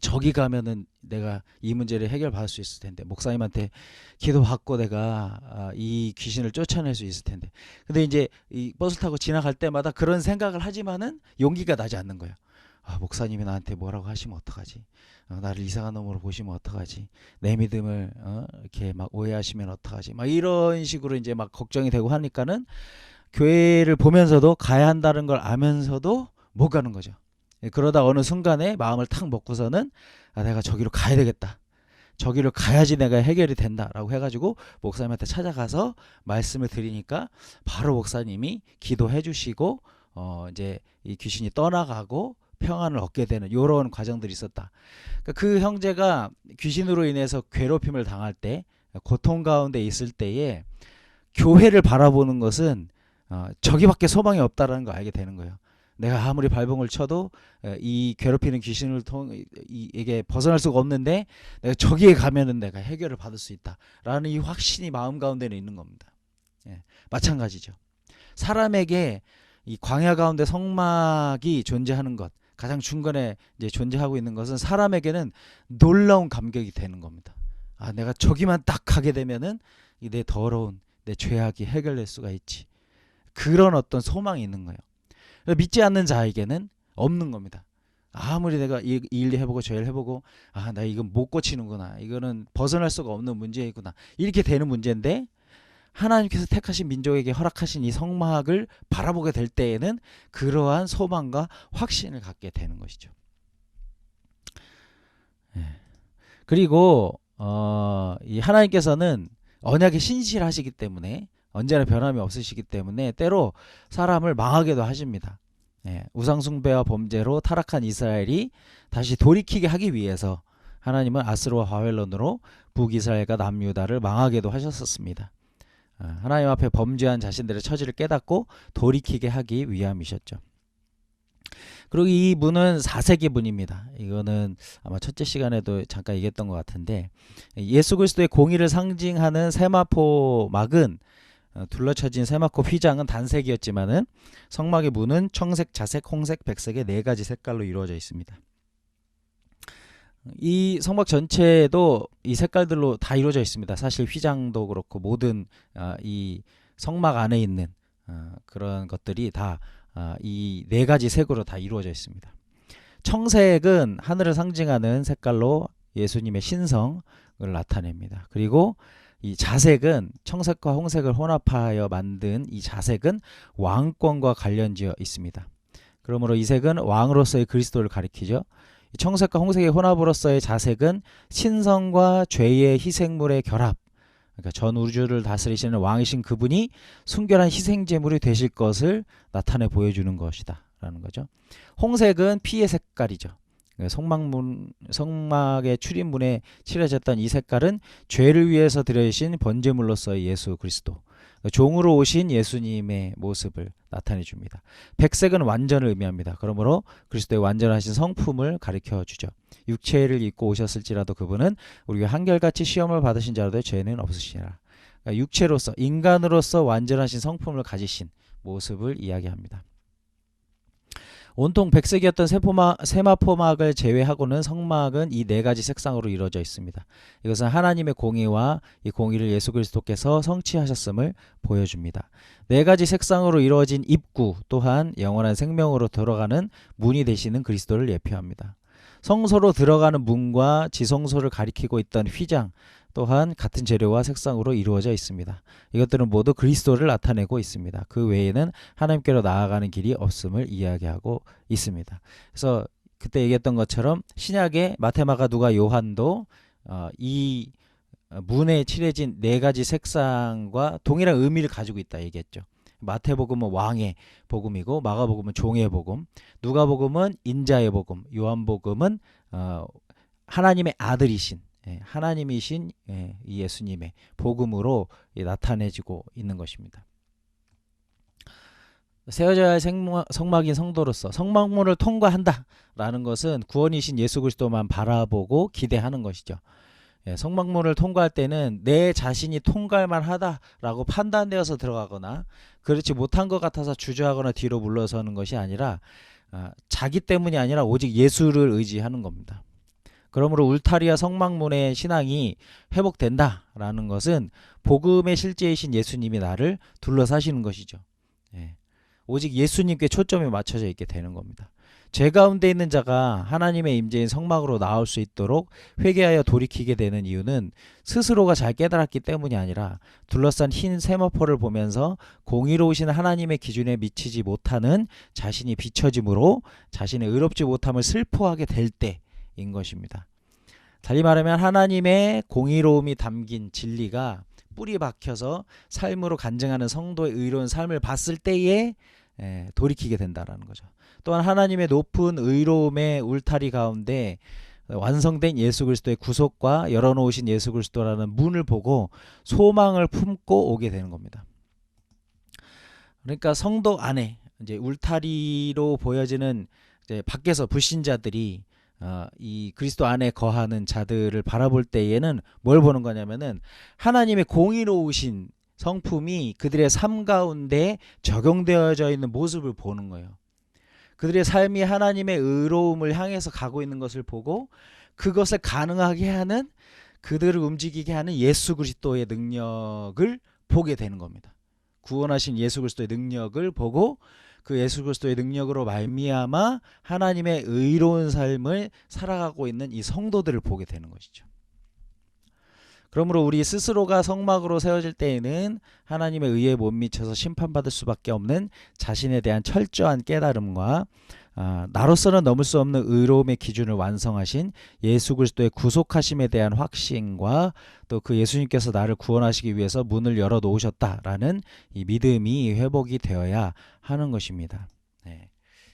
저기 가면은 내가 이 문제를 해결받을 수 있을 텐데 목사님한테 기도받고 내가 이 귀신을 쫓아낼 수 있을 텐데. 근데 이제 이 버스 타고 지나갈 때마다 그런 생각을 하지만은 용기가 나지 않는 거예요. 목사님이 나한테 뭐라고 하시면 어떡하지? 나를 이상한 놈으로 보시면 어떡하지? 내 믿음을 이렇게 막 오해하시면 어떡하지? 막 이런 식으로 이제 막 걱정이 되고 하니까는 교회를 보면서도 가야 한다는 걸 아면서도 못 가는 거죠. 그러다 어느 순간에 마음을 탁 먹고서는 내가 저기로 가야 되겠다. 저기로 가야지 내가 해결이 된다라고 해가지고 목사님한테 찾아가서 말씀을 드리니까 바로 목사님이 기도해 주시고 이제 이 귀신이 떠나가고 평안을 얻게 되는 이런 과정들이 있었다. 그 형제가 귀신으로 인해서 괴롭힘을 당할 때 고통 가운데 있을 때에 교회를 바라보는 것은 저기밖에 소망이 없다라는 걸 알게 되는 거예요. 내가 아무리 발버둥을 쳐도 이 괴롭히는 귀신을 이게 벗어날 수가 없는데 내가 저기에 가면은 내가 해결을 받을 수 있다라는 이 확신이 마음 가운데는 있는 겁니다. 마찬가지죠. 사람에게 이 광야 가운데 성막이 존재하는 것, 가장 중간에 이제 존재하고 있는 것은 사람에게는 놀라운 감격이 되는 겁니다. 내가 저기만 딱 가게 되면은 내 더러운 내 죄악이 해결될 수가 있지. 그런 어떤 소망이 있는 거예요. 믿지 않는 자에게는 없는 겁니다. 아무리 내가 이 일 해보고 저 일 해보고 나 이건 못 고치는구나. 이거는 벗어날 수가 없는 문제이구나. 이렇게 되는 문제인데 하나님께서 택하신 민족에게 허락하신 이 성막을 바라보게 될 때에는 그러한 소망과 확신을 갖게 되는 것이죠. 그리고 이 하나님께서는 언약에 신실하시기 때문에 언제나 변함이 없으시기 때문에 때로 사람을 망하게도 하십니다. 우상숭배와 범죄로 타락한 이스라엘이 다시 돌이키게 하기 위해서 하나님은 아스르와 바벨론으로 북이스라엘과 남유다를 망하게도 하셨었습니다. 하나님 앞에 범죄한 자신들의 처지를 깨닫고 돌이키게 하기 위함이셨죠. 그리고 이 문은 4세기 문입니다. 이거는 아마 첫째 시간에도 잠깐 얘기했던 것 같은데 예수 그리스도의 공의를 상징하는 세마포 막은 둘러쳐진 세마포 휘장은 단색이었지만은 성막의 문은 청색, 자색, 홍색, 백색의 4가지 색깔로 이루어져 있습니다. 이 성막 전체도 이 색깔들로 다 이루어져 있습니다. 사실 휘장도 그렇고 모든 이 성막 안에 있는 그런 것들이 다 이 네 가지 색으로 다 이루어져 있습니다. 청색은 하늘을 상징하는 색깔로 예수님의 신성을 나타냅니다. 그리고 이 자색은 청색과 홍색을 혼합하여 만든 이 자색은 왕권과 관련지어 있습니다. 그러므로 이 색은 왕으로서의 그리스도를 가리키죠. 청색과 홍색의 혼합으로서의 자색은 신성과 죄의 희생물의 결합, 그러니까 전 우주를 다스리시는 왕이신 그분이 순결한 희생제물이 되실 것을 나타내 보여주는 것이다 라는 거죠. 홍색은 피의 색깔이죠. 성막의 출입문에 칠해졌던 이 색깔은 죄를 위해서 드려진 번제물로서의 예수 그리스도, 종으로 오신 예수님의 모습을 나타내 줍니다. 백색은 완전을 의미합니다. 그러므로 그리스도의 완전하신 성품을 가리켜 주죠. 육체를 입고 오셨을지라도 그분은 우리가 한결같이 시험을 받으신 자라도 죄는 없으시라. 그러니까 육체로서 인간으로서 완전하신 성품을 가지신 모습을 이야기합니다. 온통 백색이었던 세마포막을 제외하고는 성막은 이 네 가지 색상으로 이루어져 있습니다. 이것은 하나님의 공의와 이 공의를 예수 그리스도께서 성취하셨음을 보여줍니다. 네 가지 색상으로 이루어진 입구 또한 영원한 생명으로 들어가는 문이 되시는 그리스도를 예표합니다. 성소로 들어가는 문과 지성소를 가리키고 있던 휘장 또한 같은 재료와 색상으로 이루어져 있습니다. 이것들은 모두 그리스도를 나타내고 있습니다. 그 외에는 하나님께로 나아가는 길이 없음을 이야기하고 있습니다. 그래서 그때 얘기했던 것처럼 신약의 마테마가 누가 요한도 이 문에 칠해진 네 가지 색상과 동일한 의미를 가지고 있다 얘기했죠. 마태복음은 왕의 복음이고 마가복음은 종의 복음, 누가복음은 인자의 복음, 요한복음은 하나님의 아들이신 하나님이신 예수님의 복음으로 나타내지고 있는 것입니다. 세워져야 할 성막인 성도로서 성막문을 통과한다라는 것은 구원이신 예수 그리스도만 바라보고 기대하는 것이죠. 성막문을 통과할 때는 내 자신이 통과할 만하다라고 판단되어서 들어가거나 그렇지 못한 것 같아서 주저하거나 뒤로 물러서는 것이 아니라 자기 때문이 아니라 오직 예수를 의지하는 겁니다. 그러므로 울타리와 성막문의 신앙이 회복된다라는 것은 복음의 실제이신 예수님이 나를 둘러사시는 것이죠. 오직 예수님께 초점이 맞춰져 있게 되는 겁니다. 죄 가운데 있는 자가 하나님의 임재인 성막으로 나올 수 있도록 회개하여 돌이키게 되는 이유는 스스로가 잘 깨달았기 때문이 아니라 둘러싼 흰 세마포를 보면서 공의로우신 하나님의 기준에 미치지 못하는 자신이 비춰짐으로 자신의 의롭지 못함을 슬퍼하게 될 때인 것입니다. 달리 말하면 하나님의 공의로움이 담긴 진리가 뿌리 박혀서 삶으로 간증하는 성도의 의로운 삶을 봤을 때에 돌이키게 된다는 거죠. 또한 하나님의 높은 의로움의 울타리 가운데 완성된 예수 그리스도의 구속과 열어놓으신 예수 그리스도라는 문을 보고 소망을 품고 오게 되는 겁니다. 그러니까 성도 안에 이제 울타리로 보여지는 이제 밖에서 불신자들이 이 그리스도 안에 거하는 자들을 바라볼 때에는 뭘 보는 거냐면은 하나님의 공의로우신 성품이 그들의 삶 가운데 적용되어져 있는 모습을 보는 거예요. 그들의 삶이 하나님의 의로움을 향해서 가고 있는 것을 보고 그것을 가능하게 하는 그들을 움직이게 하는 예수 그리스도의 능력을 보게 되는 겁니다. 구원하신 예수 그리스도의 능력을 보고 그 예수 그리스도의 능력으로 말미암아 하나님의 의로운 삶을 살아가고 있는 이 성도들을 보게 되는 것이죠. 그러므로 우리 스스로가 성막으로 세워질 때에는 하나님의 의에 못 미쳐서 심판받을 수밖에 없는 자신에 대한 철저한 깨달음과 나로서는 넘을 수 없는 의로움의 기준을 완성하신 예수 그리스도의 구속하심에 대한 확신과 또 그 예수님께서 나를 구원하시기 위해서 문을 열어 놓으셨다라는 이 믿음이 회복이 되어야 하는 것입니다.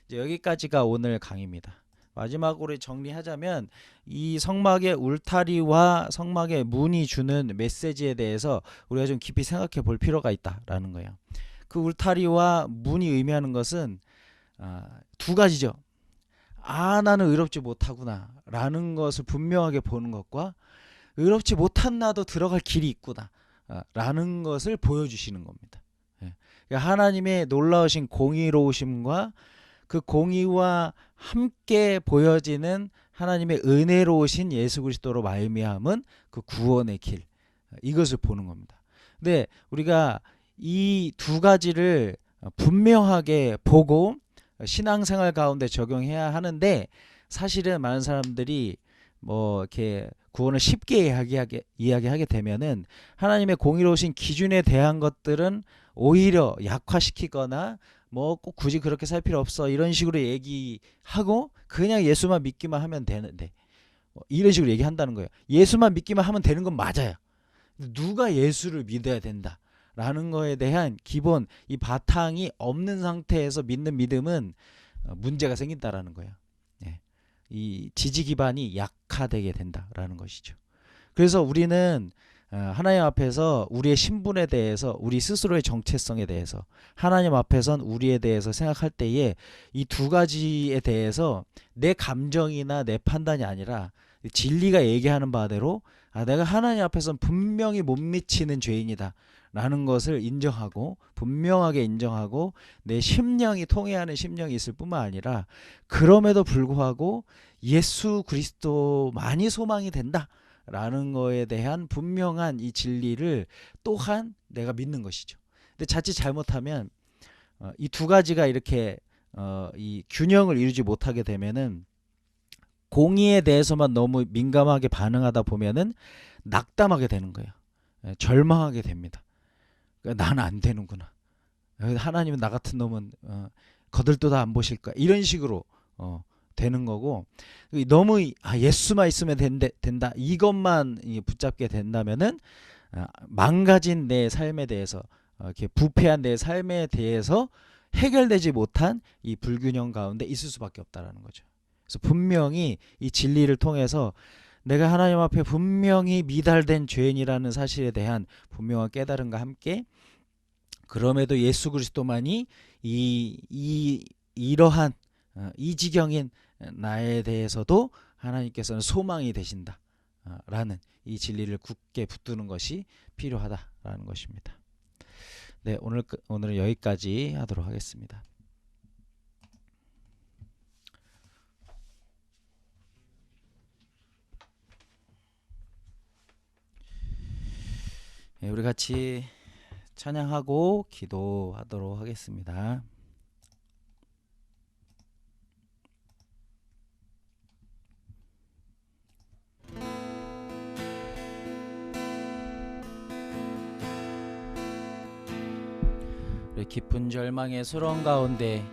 이제 여기까지가 오늘 강의입니다. 마지막으로 정리하자면 이 성막의 울타리와 성막의 문이 주는 메시지에 대해서 우리가 좀 깊이 생각해 볼 필요가 있다라는 거예요. 그 울타리와 문이 의미하는 것은 두 가지죠. 나는 의롭지 못하구나 라는 것을 분명하게 보는 것과 의롭지 못한 나도 들어갈 길이 있구나 라는 것을 보여주시는 겁니다. 그러니까 하나님의 놀라우신 공의로우심과 그 공의와 함께 보여지는 하나님의 은혜로우신 예수 그리스도로 말미암은 그 구원의 길, 이것을 보는 겁니다. 근데 우리가 이 두 가지를 분명하게 보고 신앙생활 가운데 적용해야 하는데, 사실은 많은 사람들이 뭐 이렇게 구원을 쉽게 이야기하게 되면은 하나님의 공의로우신 기준에 대한 것들은 오히려 약화시키거나 뭐 꼭 굳이 그렇게 살 필요 없어 이런 식으로 얘기하고 그냥 예수만 믿기만 하면 되는데, 이런 식으로 얘기한다는 거예요. 예수만 믿기만 하면 되는 건 맞아요. 누가 예수를 믿어야 된다 라는 거에 대한 기본 이 바탕이 없는 상태에서 믿는 믿음은 문제가 생긴다라는 거예요. 이 지지 기반이 약화되게 된다라는 것이죠. 그래서 우리는 하나님 앞에서 우리의 신분에 대해서, 우리 스스로의 정체성에 대해서, 하나님 앞에선 우리에 대해서 생각할 때에 이 두 가지에 대해서 내 감정이나 내 판단이 아니라 진리가 얘기하는 바대로 내가 하나님 앞에선 분명히 못 미치는 죄인이다 라는 것을 인정하고, 분명하게 인정하고, 내 심령이 통회하는 심령이 있을 뿐만 아니라 그럼에도 불구하고 예수 그리스도만이 소망이 된다 라는 거에 대한 분명한 이 진리를 또한 내가 믿는 것이죠. 근데 자칫 잘못하면 이 두 가지가 이렇게 이 균형을 이루지 못하게 되면은, 공의에 대해서만 너무 민감하게 반응하다 보면은 낙담하게 되는 거예요. 절망하게 됩니다. 나는 안 되는구나. 하나님은 나 같은 놈은 거들떠도 안 보실까? 이런 식으로 되는 거고, 너무 예수만 있으면 된다 이것만 붙잡게 된다면은 망가진 내 삶에 대해서, 이렇게 부패한 내 삶에 대해서 해결되지 못한 이 불균형 가운데 있을 수밖에 없다라는 거죠. 그래서 분명히 이 진리를 통해서 내가 하나님 앞에 분명히 미달된 죄인이라는 사실에 대한 분명한 깨달음과 함께, 그럼에도 예수 그리스도만이 이러한 이 지경인 나에 대해서도 하나님께서는 소망이 되신다 라는 이 진리를 굳게 붙드는 것이 필요하다라는 것입니다. 네, 오늘은 여기까지 하도록 하겠습니다. 네, 우리 같이 찬양하고 기도하도록 하겠습니다. 우리 깊은 절망의 수렁 가운데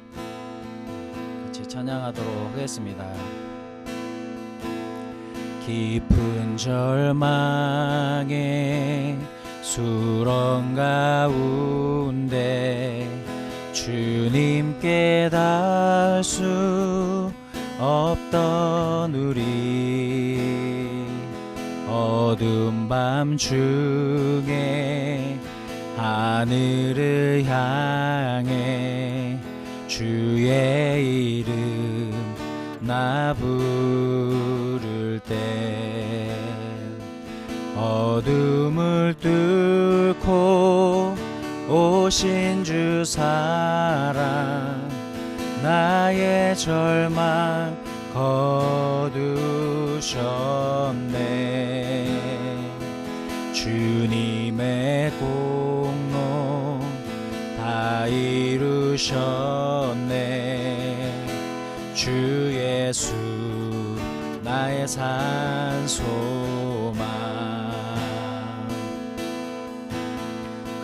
같이 찬양하도록 하겠습니다. 깊은 절망의 수렁 가운데 주님께 닿을 수 없던 우리, 어두운 밤 중에 하늘을 향해 주의 이름 나 부를 때, 어둠을 뚫고 오신 주 사랑 나의 절망 거두셨네. 주님의 공로 다 이루셨네. 주 예수 나의 산소망.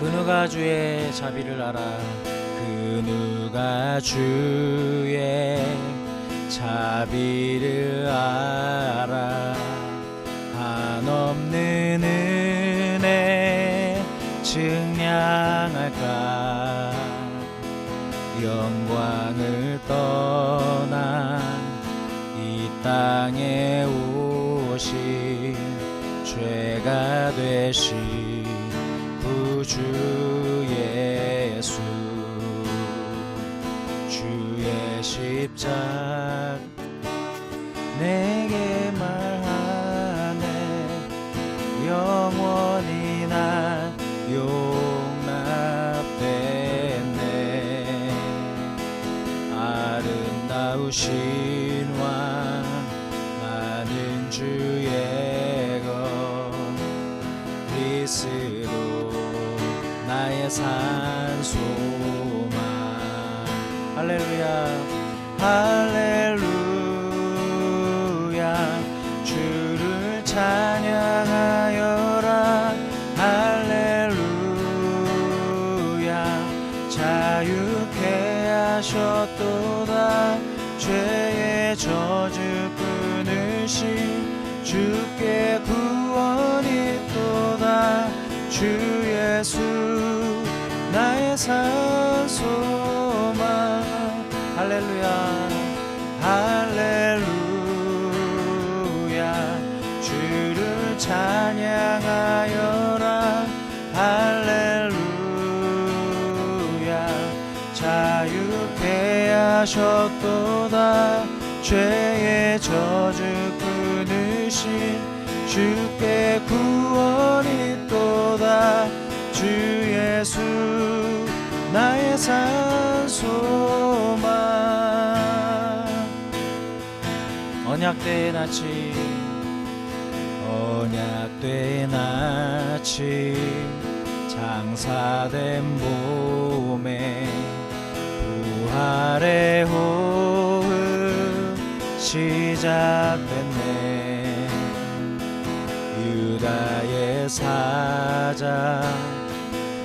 그 누가 주의 자비를 알아, 그 누가 주의 자비를 알아. 한없는 은혜 증량할까. 영광을 떠나 이 땅에 오신 죄가 되신 구주 예수, 주의 십자가 내게 말하네. 영원히 난 용납됐네. 아름다우신 왕 그리스도 나의 산소망. 할렐루야 할렐루야 주를 찬양하여라. 할렐루야 자유케 하셨도다. 죄의 저주 끊으신 주께 구원이 있도다. 주 예수 나의 산소망. 할렐루야 할렐루야 주를 찬양하여라. 할렐루야 자유케 하셨도다. 죄의 저주 끊으신 주께 구원이 있도다. 주 예수 나의 산소망. 언약된 아침 언약된 아침 장사된 봄에 부활의 호흡 시작됐네. 유다의 사자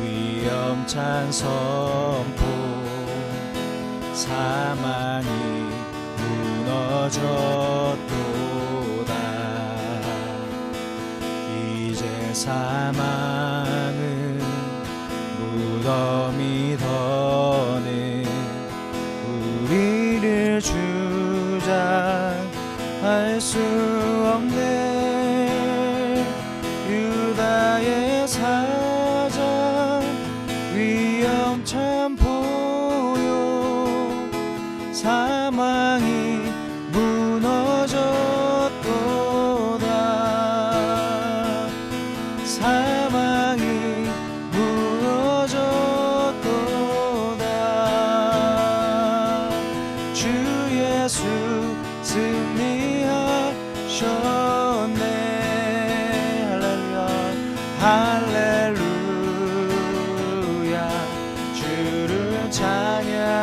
위험찬 선포. 사망이 무너졌도다. 이제 사망은 무덤이 더는 우리를 주장할 수 없네. 유다의 사자 위험찬 보요. 사망이 무너졌도다. 사망이 무너졌도다. 주 예수 승리하셨네. 할렐루야 주를 찬양하여라.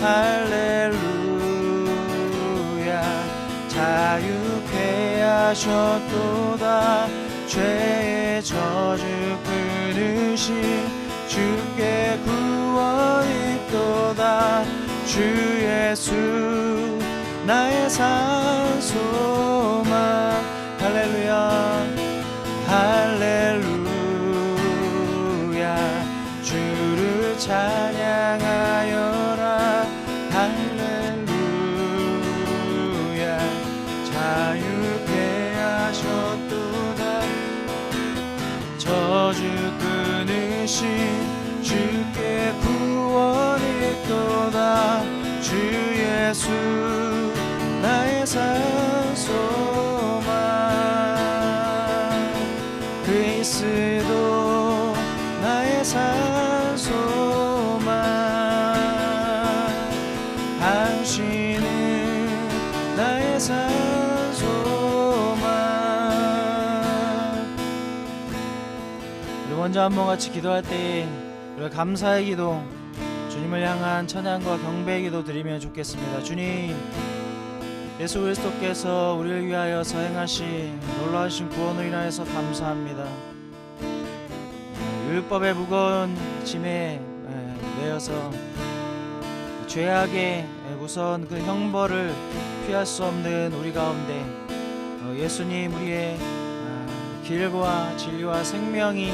할렐루야 자유케 하셨도다. 죄의 저주 끊으신 주께 구원이 있도다. 주 예수 나의 산소망. 할렐루야 할렐루야 주를 찬양하여라. 할렐루야 자유케 하셨도다. 저주 끊으신 주께 구원이 있도다. 주 예수 나의 산소망. 그리스도 나의 산소망. 당신은 나의 산소망. 우리 먼저 한번 같이 기도할 때 우리 감사의 기도, 주님을 향한 찬양과 경배의 기도 드리면 좋겠습니다. 주님, 예수 그리스도께서 우리를 위하여 서행하신 놀라우신 구원을 인하여서 감사합니다. 율법의 무거운 짐에 매여서 죄악의 무서운 그 형벌을 피할 수 없는 우리 가운데 예수님 우리의 길과 진리와 생명이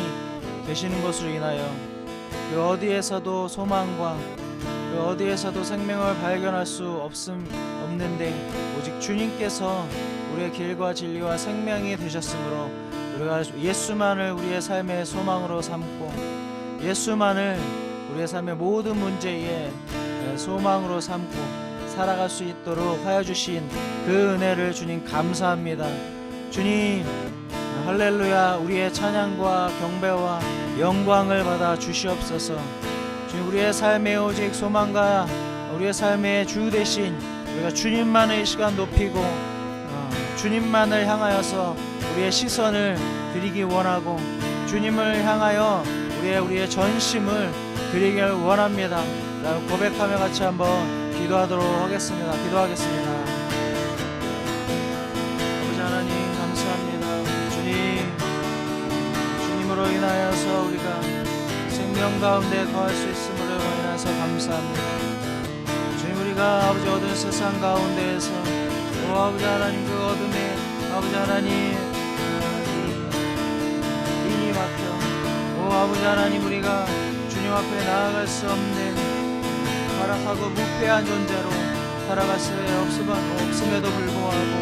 되시는 것으로 인하여 그 어디에서도 소망과 그 어디에서도 생명을 발견할 수 없는데 오직 주님께서 우리의 길과 진리와 생명이 되셨으므로 우리가 예수만을 우리의 삶의 소망으로 삼고 예수만을 우리의 삶의 모든 문제에 소망으로 삼고 살아갈 수 있도록 하여 주신 그 은혜를 주님 감사합니다. 주님 할렐루야, 우리의 찬양과 경배와 영광을 받아 주시옵소서. 주님, 우리의 삶의 오직 소망과 우리의 삶의 주 대신 우리가 주님만의 이 시간 높이고 주님만을 향하여서 우리의 시선을 드리기 원하고 주님을 향하여 우리의 전심을 드리길 원합니다. 라고 고백하며 같이 한번 기도하도록 하겠습니다. 기도하겠습니다. 아버지 하나님 감사합니다. 주님으로 인하여서 우리가 생명 가운데 거할 수 있음으로 인해서 감사합니다. 주님, 우리가 아버지 어두운 세상 가운데에서 아버지 하나님 그 어둠에 아버지 하나님 인이 막혀 아버지 하나님 우리가 주님 앞에 나아갈 수 없는 타락하고 무패한 존재로 살아갈 수 없음에도 불구하고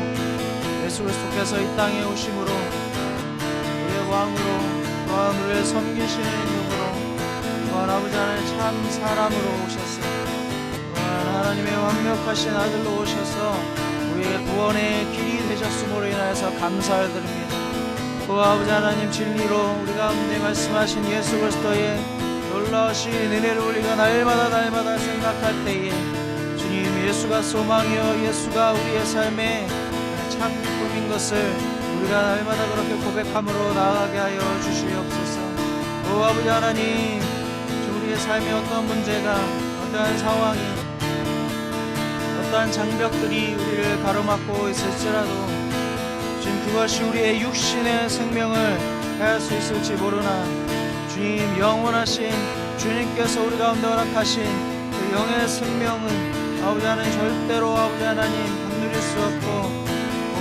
예수 그리스도께서 이 땅에 오심으로 우리의 왕으로 또한 우리를 섬기시는 이름으로 또한 아버지 하나님 참 사람으로 오셨어요. 또한 하나님의 완벽하신 아들로 오셔서 우리의 구원의 길이 되셨음으로 인하여서 감사를 드립니다. 그 아버지 하나님 진리로 우리 가운데 말씀하신 예수 그리스도의 놀라우신 은혜를 우리가 날마다 생각할 때에 주님, 예수가 소망이요 예수가 우리의 삶의 참 기쁨인 것을 우리가 날마다 그렇게 고백함으로 나아가게 하여 주시옵소서. 오 아버지 하나님, 우리의 삶에 어떤 문제가 어떠한 상황이 어떠한 장벽들이 우리를 가로막고 있을지라도 지금 그것이 우리의 육신의 생명을 해할 수 있을지 모르나 주님, 영원하신 주님께서 우리 가운데 허락하신 그 영의 생명은 아버지 하나님 절대로 아버지 하나님 건드릴 수 없고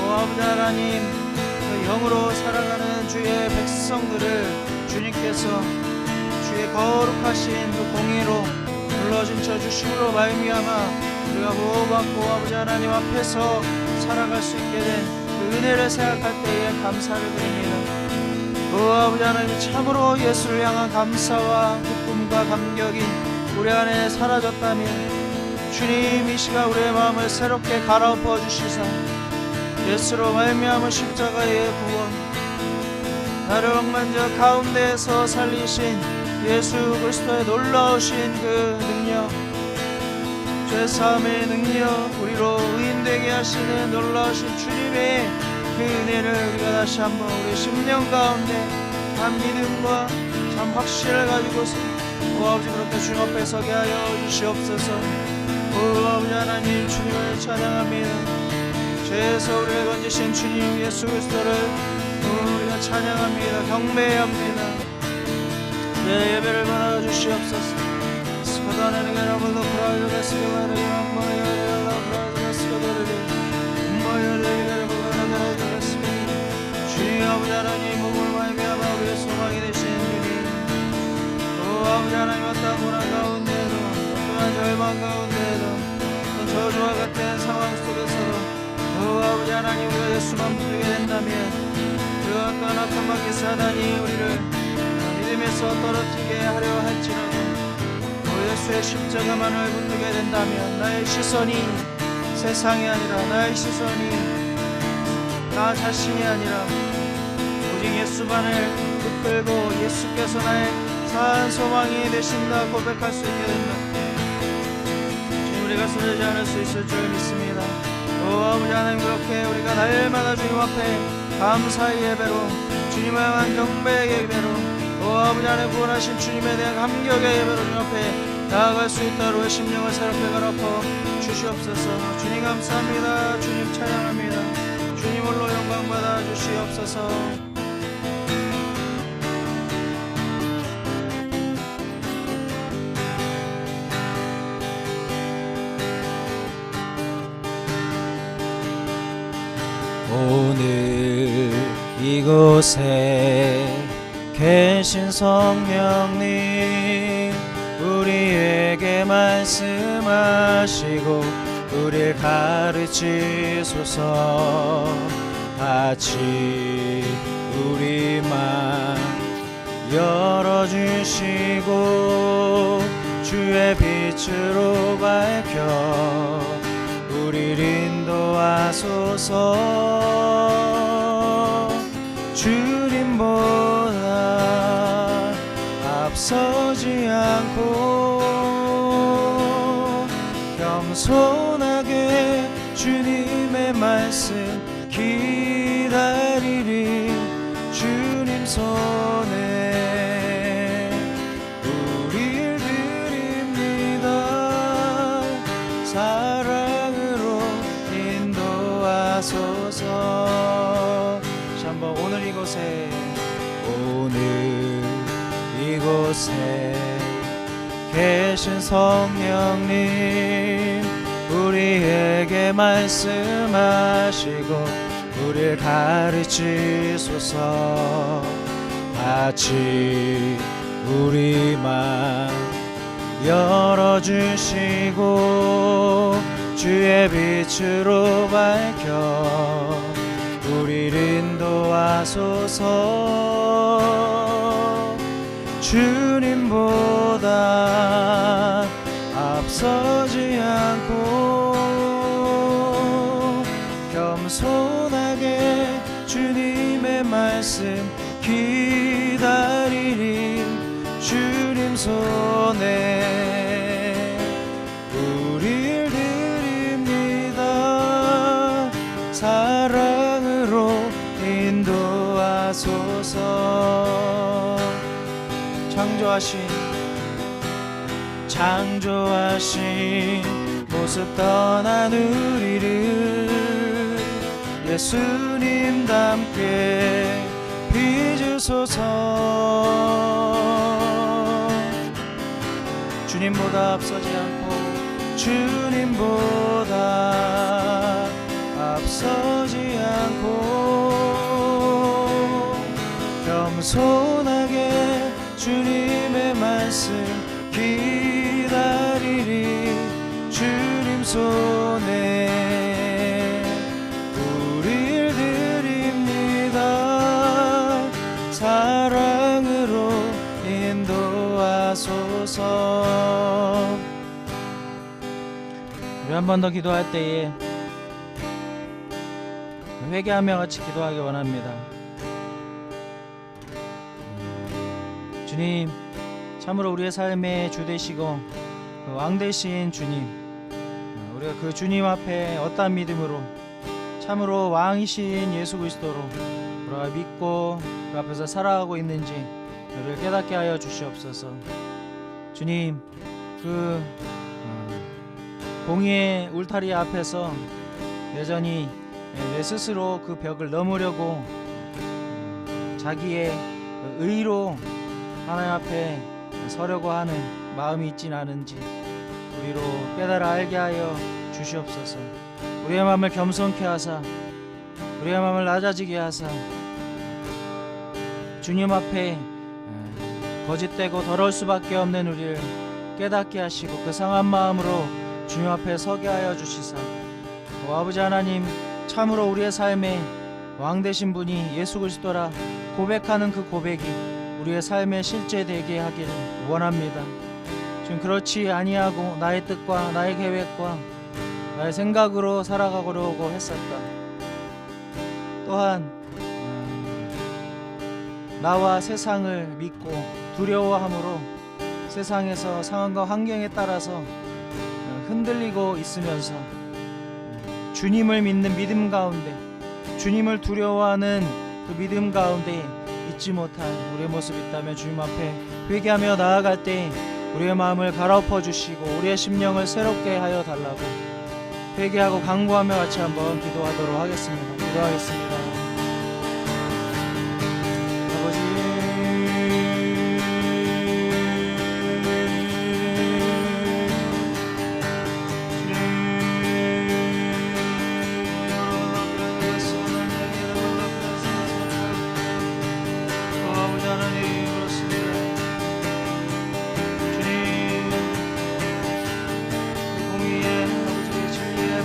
아버지 하나님 그 영으로 살아가는 주의 백성들을 주님께서 주의 거룩하신 그 공의로 불러진쳐 주심으로 말미암아 우리가 보호받고 아버지 하나님 앞에서 살아갈 수 있게 된 그 은혜를 생각할 때에 감사를 드립니다. 오 아버지 하나님, 참으로 예수를 향한 감사와 기쁨과 감격이 우리 안에 사라졌다면 주님, 이 시간 우리의 마음을 새롭게 갈아엎어 주시사 예수로 말미암은 십자가의 구원, 나를 억만져 가운데에서 살리신 예수 그리스도의 놀라우신 그 능력, 죄사함의 능력, 우리로 의인되게 하시는 놀라우신 주님의 그 은혜를 우리가 다시 한번 우리 심령 가운데 참 믿음과 참 확신을 가지고서 오 아버지 그렇게 주님 앞에 서게 하여 주시옵소서. 오 아버지 하나님, 주님을 찬양합니다. 죄에서 우리를 건지신 주님 예수 그리스도를 우리가 찬양합니다. 경배합니다. 내 예배를 받아 주시옵소서. 스카다네는 게라고도 프라이드가 스카다네는 한번에 프라이드가 스카다네는 주님 아버지 하나님, 몸을 말미암아 우리의 소망이 되신 주님, 또 아버지 하나님 어떠한 고난 가운데에도 어떠한 절망 가운데에도 어떤 저주와 같은 상황 속에서도 또 아버지 하나님, 우리가 예수만 부르게 된다면 그 어떤 악한 마귀 사단이 우리를 믿음에서 떨어뜨리게 하려 할지라도 또 예수의 십자가만을 붙들게 된다면 나의 시선이 세상이 아니라 나의 시선이 나 자신이 아니라 오직 예수만을 붙들고 예수께서 나의 산 소망이 되신다 고백할 수 있게 된다. 지금 우리가 쓰러지지 않을 수 있을 줄 믿습니다. 오 아버지 하나님, 그렇게 우리가 날마다 주님 앞에 감사의 예배로 주님을 향한 경배의 예배로 오 아버지 하나님 구원하신 주님에 대한 감격의 예배로 주님 앞에 나아갈 수 있도록 우리 심령을 새롭게 갈아엎어 주시옵소서. 주님 감사합니다. 주님 찬양합니다. 주님 홀로 영광받아 주시옵소서. 오늘 이곳에 계신 성령님, 우리에게 말씀하시고 우리를 가르치소서. 같이 우리 맘 열어주시고 주의 빛으로 밝혀 우리를 인도하소서. 주님보다 앞서지 않고 겸손하게 주님의 말씀 기다리리 주님 손에 우릴 드립니다. 사랑으로 인도하소서. 다시 한번 오늘 이곳에 계신 성령님 우리에게 말씀하시고 우리를 가르치소서. 같이 우리 맘 열어주시고 주의 빛으로 밝혀 우리를 인도하소서. 주님보다 앞서지 않고 겸손하게 주님의 말씀 기다리리 주님 손에 우릴 드립니다. 사랑으로 인도하소서. 창조하신 모습 떠난 우리를 예수님 닮게 빚으소서. 주님보다 앞서지 않고 주님보다 앞서지 않고 겸손하게 주님의 말씀 기다리리 주님 손에 우릴 드립니다. 사랑으로 인도하소서. 우리 한 번 더 기도할 때에 회개하며 같이 기도하기 원합니다. 주님, 참으로 우리의 삶의 주 되시고 그 왕 되신 주님, 우리가 그 주님 앞에 어떠한 믿음으로 참으로 왕이신 예수 그리스도로 우리가 믿고 그 앞에서 살아가고 있는지 우리를 깨닫게 하여 주시옵소서. 주님, 그 공의의 울타리 앞에서 여전히 내 스스로 그 벽을 넘으려고 자기의 의로 하나님 앞에 서려고 하는 마음이 있진 않은지 우리로 깨달아 알게 하여 주시옵소서. 우리의 마음을 겸손케 하사 우리의 마음을 낮아지게 하사 주님 앞에 거짓되고 더러울 수밖에 없는 우리를 깨닫게 하시고 그 상한 마음으로 주님 앞에 서게 하여 주시사 오 아버지 하나님, 참으로 우리의 삶에 왕 되신 분이 예수 그리스도라 고백하는 그 고백이 우리의 삶에 실제되게 하기를 원합니다. 지금 그렇지 아니하고 나의 뜻과 나의 계획과 나의 생각으로 살아가려고 했었다. 또한 나와 세상을 믿고 두려워함으로 세상에서 상황과 환경에 따라서 흔들리고 있으면서 주님을 믿는 믿음 가운데, 주님을 두려워하는 그 믿음 가운데 잊지 못한 우리의 모습이 있다면 주님 앞에 회개하며 나아갈 때 우리의 마음을 갈아엎어 주시고 우리의 심령을 새롭게 하여 달라고 회개하고 간구하며 같이 한번 기도하도록 하겠습니다. 기도하겠습니다. 아버지,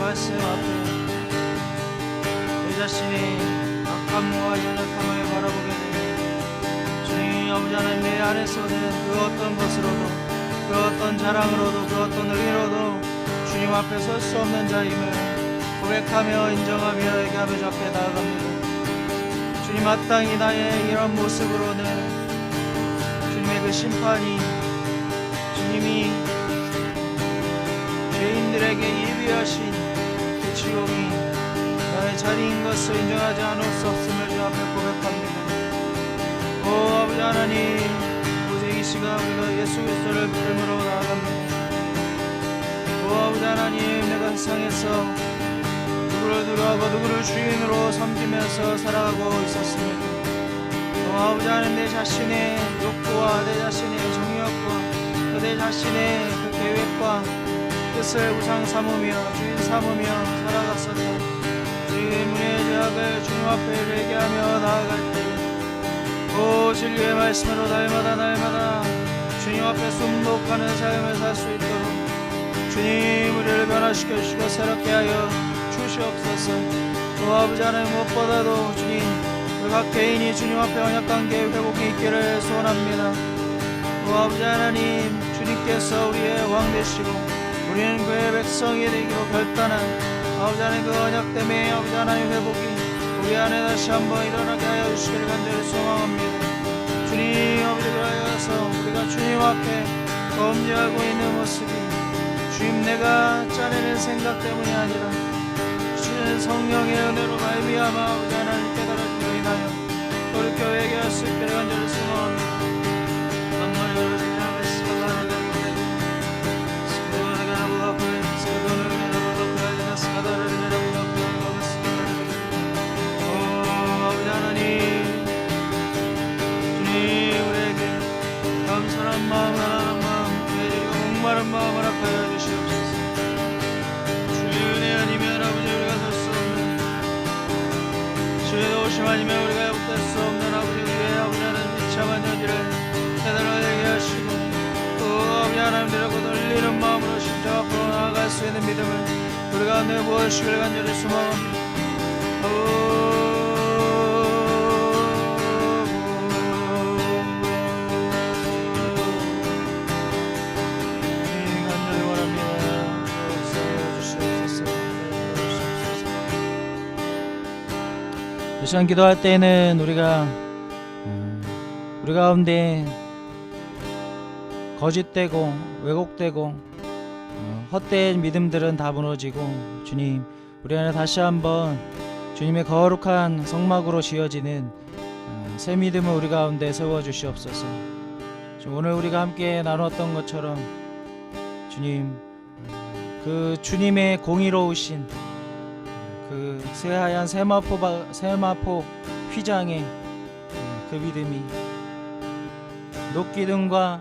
말씀 앞에 내 자신이 악함과 연약함을 바라보게 되니 주님 아버지 하나님, 내 안에서는 그 어떤 것으로도 그 어떤 자랑으로도 그 어떤 의로도 주님 앞에 설 수 없는 자임을 고백하며 인정하며 얘기하며 주 앞에 나아갑니다. 주님, 마땅히 나의 이런 모습으로는 주님의 그 심판이, 주님이 죄인들에게 예비하신 지옥이 나의 나의 자리인 것을 인정하지 않을 수 없음을 주 앞에 고백합니다. 오 아버지 하나님, 오직 이 시간 우리가 예수 그리스도를 믿음으로 나아갑니다. 오 아버지 하나님, 내가 세상에서 누구를 두려워하고 누구를 주인으로 섬기면서 살아가고 있었습니다. 오 아버지 하나님, 내 자신의 욕구와 내 자신의 정욕과 또 내 자신의 그 계획과 뜻을 우상 삼으며 주인 삼으며 살아갔었다. 주의 문의 죄악을 주님 앞에 회개하며 나아갈 때, 오 진리의 말씀으로 날마다 주님 앞에 순복하는 삶을 살 수 있도록 주님 우리를 변화시켜 주시고 새롭게 하여 주시옵소서. 오 아버지 하나님, 무엇보다도 주님, 우리 각 개인이 주님 앞에 언약관계 회복이 있기를 소원합니다. 오 아버지 하나님, 주님께서 우리의 왕 되시고 우리는 그의 백성이 되기로 결단한 아버지 하나님 그 언약 때문에 아버지 하나님 회복이 우리 안에 다시 한번 일어나게 하여 주시기를 간절히 소망합니다. 주님 아버지, 그하여서 우리가 주님 앞에 범죄하고 있는 모습이 주님 내가 짜내는 생각 때문이 아니라 주는 성령의 은혜로 말미암아 아버지 하나님 깨달아주려 인하여 돌이켜 회개할 수 있기를 간절히 소망합니다. 마음 하나는 마음 그리고 목마른 마음을 아파하여 주시옵소서. 주의 은혜 아니면 아버지 우리가 설 수 없는, 주의 도우심 아니면 우리가 회복될 수 없는 아버지, 우리의 아버지 하나님 비참한 여지를 깨달아내게 하시고 또 아버지 하나님 들고 떨리는 마음으로 십자가 앞으로 나아갈 수 있는 믿음을 우리 가운데 부어주시기를 간절히 소망합니다. 이 시간 기도할 때는 우리가 우리 가운데 거짓되고 왜곡되고 헛된 믿음들은 다 무너지고 주님, 우리 안에 다시 한번 주님의 거룩한 성막으로 지어지는 새 믿음을 우리 가운데 세워주시옵소서. 오늘 우리가 함께 나눴던 것처럼 주님, 그 주님의 공의로우신 그 새하얀 세마포 휘장의 그 믿음이 녹기둥과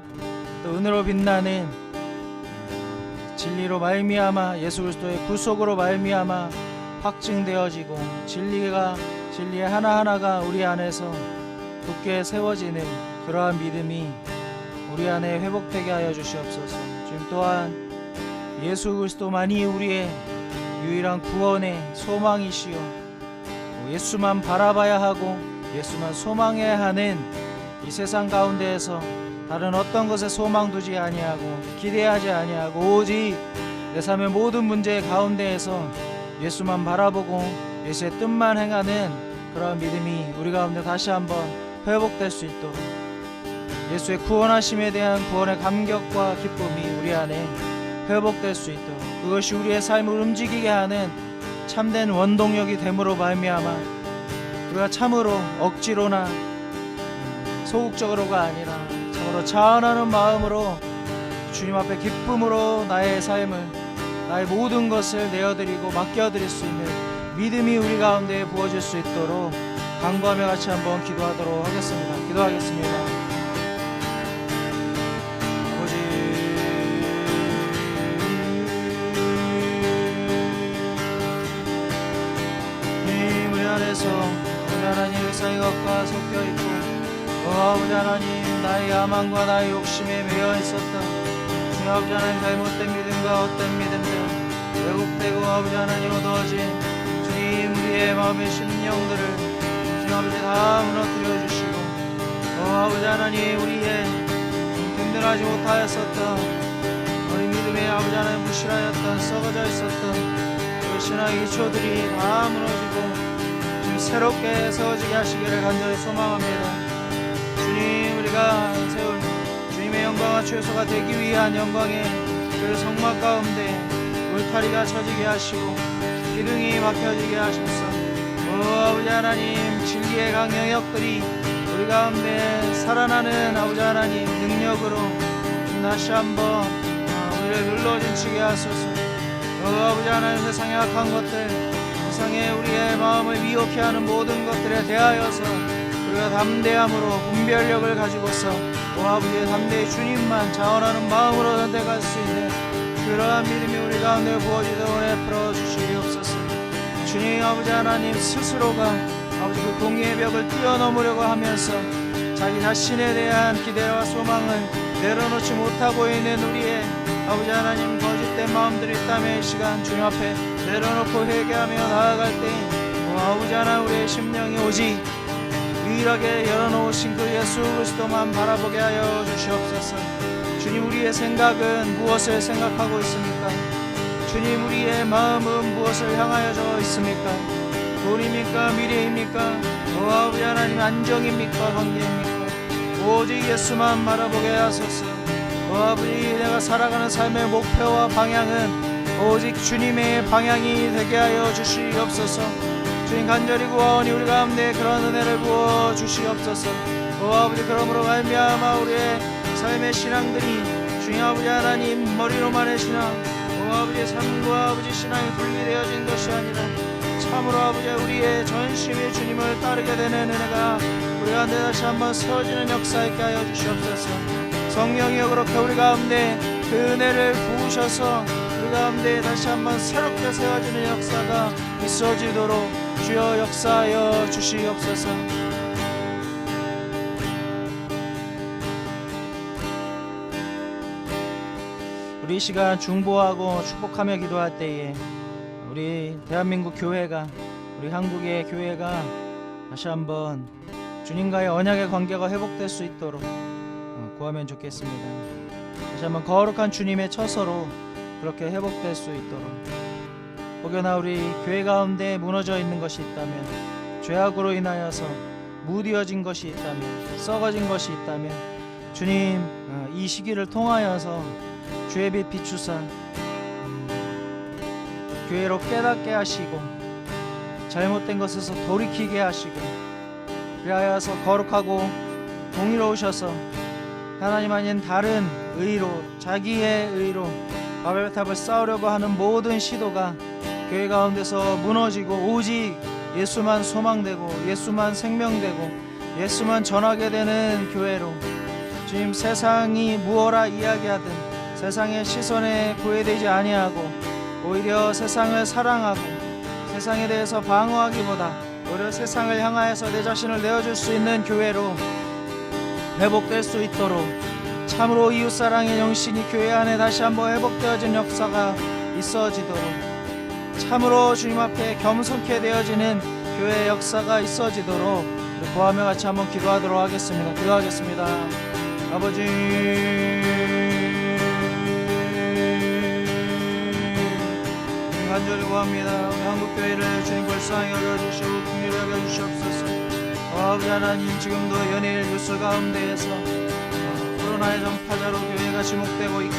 또 은으로 빛나는 진리로 말미암아 예수 그리스도의 구속으로 말미암아 확증되어지고 진리의 하나하나가 우리 안에서 굳게 세워지는 그러한 믿음이 우리 안에 회복되게 하여 주시옵소서. 주님 또한 예수 그리스도만이 우리의 유일한 구원의 소망이시요, 예수만 바라봐야 하고 예수만 소망해야 하는 이 세상 가운데에서 다른 어떤 것에 소망 두지 아니하고 기대하지 아니하고 오직 내 삶의 모든 문제 가운데에서 예수만 바라보고 예수의 뜻만 행하는 그런 믿음이 우리 가운데 다시 한번 회복될 수 있도록, 예수의 구원하심에 대한 구원의 감격과 기쁨이 우리 안에 회복될 수 있도록, 그것이 우리의 삶을 움직이게 하는 참된 원동력이 됨으로 말미암아 우리가 참으로 억지로나 소극적으로가 아니라 참으로 자원하는 마음으로 주님 앞에 기쁨으로 나의 삶을, 나의 모든 것을 내어드리고 맡겨드릴 수 있는 믿음이 우리 가운데 부어질 수 있도록 간구하며 같이 한번 기도하도록 하겠습니다. 기도하겠습니다. 아버지, 우리 안에서 우리 하나님 의사의 것과 섞여있고 아버지 하나님, 나의 야망과 나의 욕심에 매여 있었다. 주님 아버지 하나님, 잘못된 믿음과 헛된 믿음들, 왜곡되고 아버지 하나님 얻어진 주님 우리의 마음의 심령들을 주님 아버지 다 무너뜨려 주시고 아버지 하나님, 우리의 든든하지 못하였었던 우리 믿음의 아버지 하나님 무실하였던 썩어져 있었던 그 신앙의 기초들이 다 무너지고 지금 새롭게 세워지게 하시기를 간절히 소망합니다. 주님, 우리가 세울 주님의 영광과 최소가 되기 위한 영광의 그 성막 가운데 울타리가 쳐지게 하시고 기둥이 박혀지게 하셔서 아버지 하나님 진리의 강영역들이 우리 가운데 살아나는 아버지 하나님 능력으로 다시 한번 우리를 눌러진치게 하소서. 아버지 하나님 세상의 악한 것들, 세상에 우리의 마음을 미혹해 하는 모든 것들에 대하여서 우리가 담대함으로 분별력을 가지고서 아버지의 담대히 주님만 자원하는 마음으로 선택할 수 있는 그러한 믿음이 우리 가운데 부어지도록 베풀어 주시옵소서. 주님 아버지 하나님 스스로가 아버지 그 공의의 벽을 뛰어넘으려고 하면서 자기 자신에 대한 기대와 소망을 내려놓지 못하고 있는 우리의 아버지 하나님 거짓된 마음들이 있다면 이 시간 주님 앞에 내려놓고 회개하며 나아갈 때 아버지 하나님 우리의 심령이 오직 유일하게 열어놓으신 그 예수 그리스도만 바라보게 하여 주시옵소서. 주님 우리의 생각은 무엇을 생각하고 있습니까? 주님 우리의 마음은 무엇을 향하여져 있습니까? 돈입니까? 미래입니까? 아버지 하나님 안정입니까? 관계입니까? 오직 예수만 바라보게 하소서. 아버지 내가 살아가는 삶의 목표와 방향은 오직 주님의 방향이 되게 하여 주시옵소서. 주님 간절히 구하오니 우리 가운데 그런 은혜를 부어 주시옵소서. 아버지 그러므로 말미암아 우리의 삶의 신앙들이 주님 아버지 하나님 머리로만의 신앙 아버지 삶과 아버지 신앙이 분리되어진 것이 아니라 참으로 아버지 우리의 전심이 주님을 따르게 되는 은혜가 우리 가운데 다시 한번 세워지는 역사 있게 하여 주시옵소서. 성령이여 그렇게 우리 가운데 그 은혜를 부으셔서 우리 가운데 다시 한번 새롭게 세워지는 역사가 있어지도록 주여 역사하여 주시옵소서. 우리 이 시간 중보하고 축복하며 기도할 때에 우리 대한민국 교회가 우리 한국의 교회가 다시 한번 주님과의 언약의 관계가 회복될 수 있도록 구하면 좋겠습니다. 다시 한번 거룩한 주님의 처소로 그렇게 회복될 수 있도록 혹여나 우리 교회 가운데 무너져 있는 것이 있다면 죄악으로 인하여서 무디어진 것이 있다면 썩어진 것이 있다면 주님 이 시기를 통하여서 주의 빛 비추사 교회로 깨닫게 하시고 잘못된 것에서 돌이키게 하시고 그리하여서 거룩하고 공의로우셔서 하나님 아닌 다른 의로 자기의 의로 바벨탑을 쌓으려고 하는 모든 시도가 교회 가운데서 무너지고 오직 예수만 소망되고 예수만 생명되고 예수만 전하게 되는 교회로 주님 세상이 무엇라 이야기하든 세상의 시선에 구애되지 아니하고 오히려 세상을 사랑하고 세상에 대해서 방어하기보다 오히려 세상을 향하여서 내 자신을 내어줄 수 있는 교회로 회복될 수 있도록 참으로 이웃사랑의 영신이 교회 안에 다시 한번 회복되어진 역사가 있어지도록 참으로 주님 앞에 겸손케 되어지는 교회의 역사가 있어지도록 구하며 같이 한번 기도하도록 하겠습니다. 기도하겠습니다. 아버지 간절히 구합니다. 우리 한국교회를 주님 불쌍히 여겨주시고 긍휼히 여겨주시옵소서. 아버지 하나님 지금도 연일 뉴스 가운데에서 코로나의 전파자로 교회가 지목되고 있고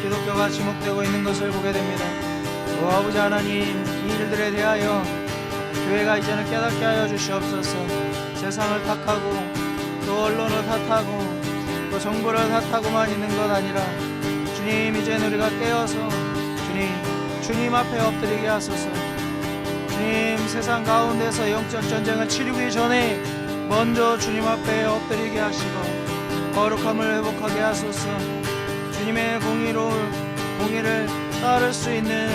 기독교가 지목되고 있는 것을 보게 됩니다. 아버지 하나님 이 일들에 대하여 교회가 이제는 깨닫게 하여 주시옵소서. 세상을 탓하고 또 언론을 탓하고 또 정부를 탓하고만 있는 것 아니라 주님 이제는 우리가 깨어서 주님 앞에 엎드리게 하소서. 주님 세상 가운데서 영적 전쟁을 치르기 전에 먼저 주님 앞에 엎드리게 하시고 거룩함을 회복하게 하소서. 주님의 공의를 따를 수 있는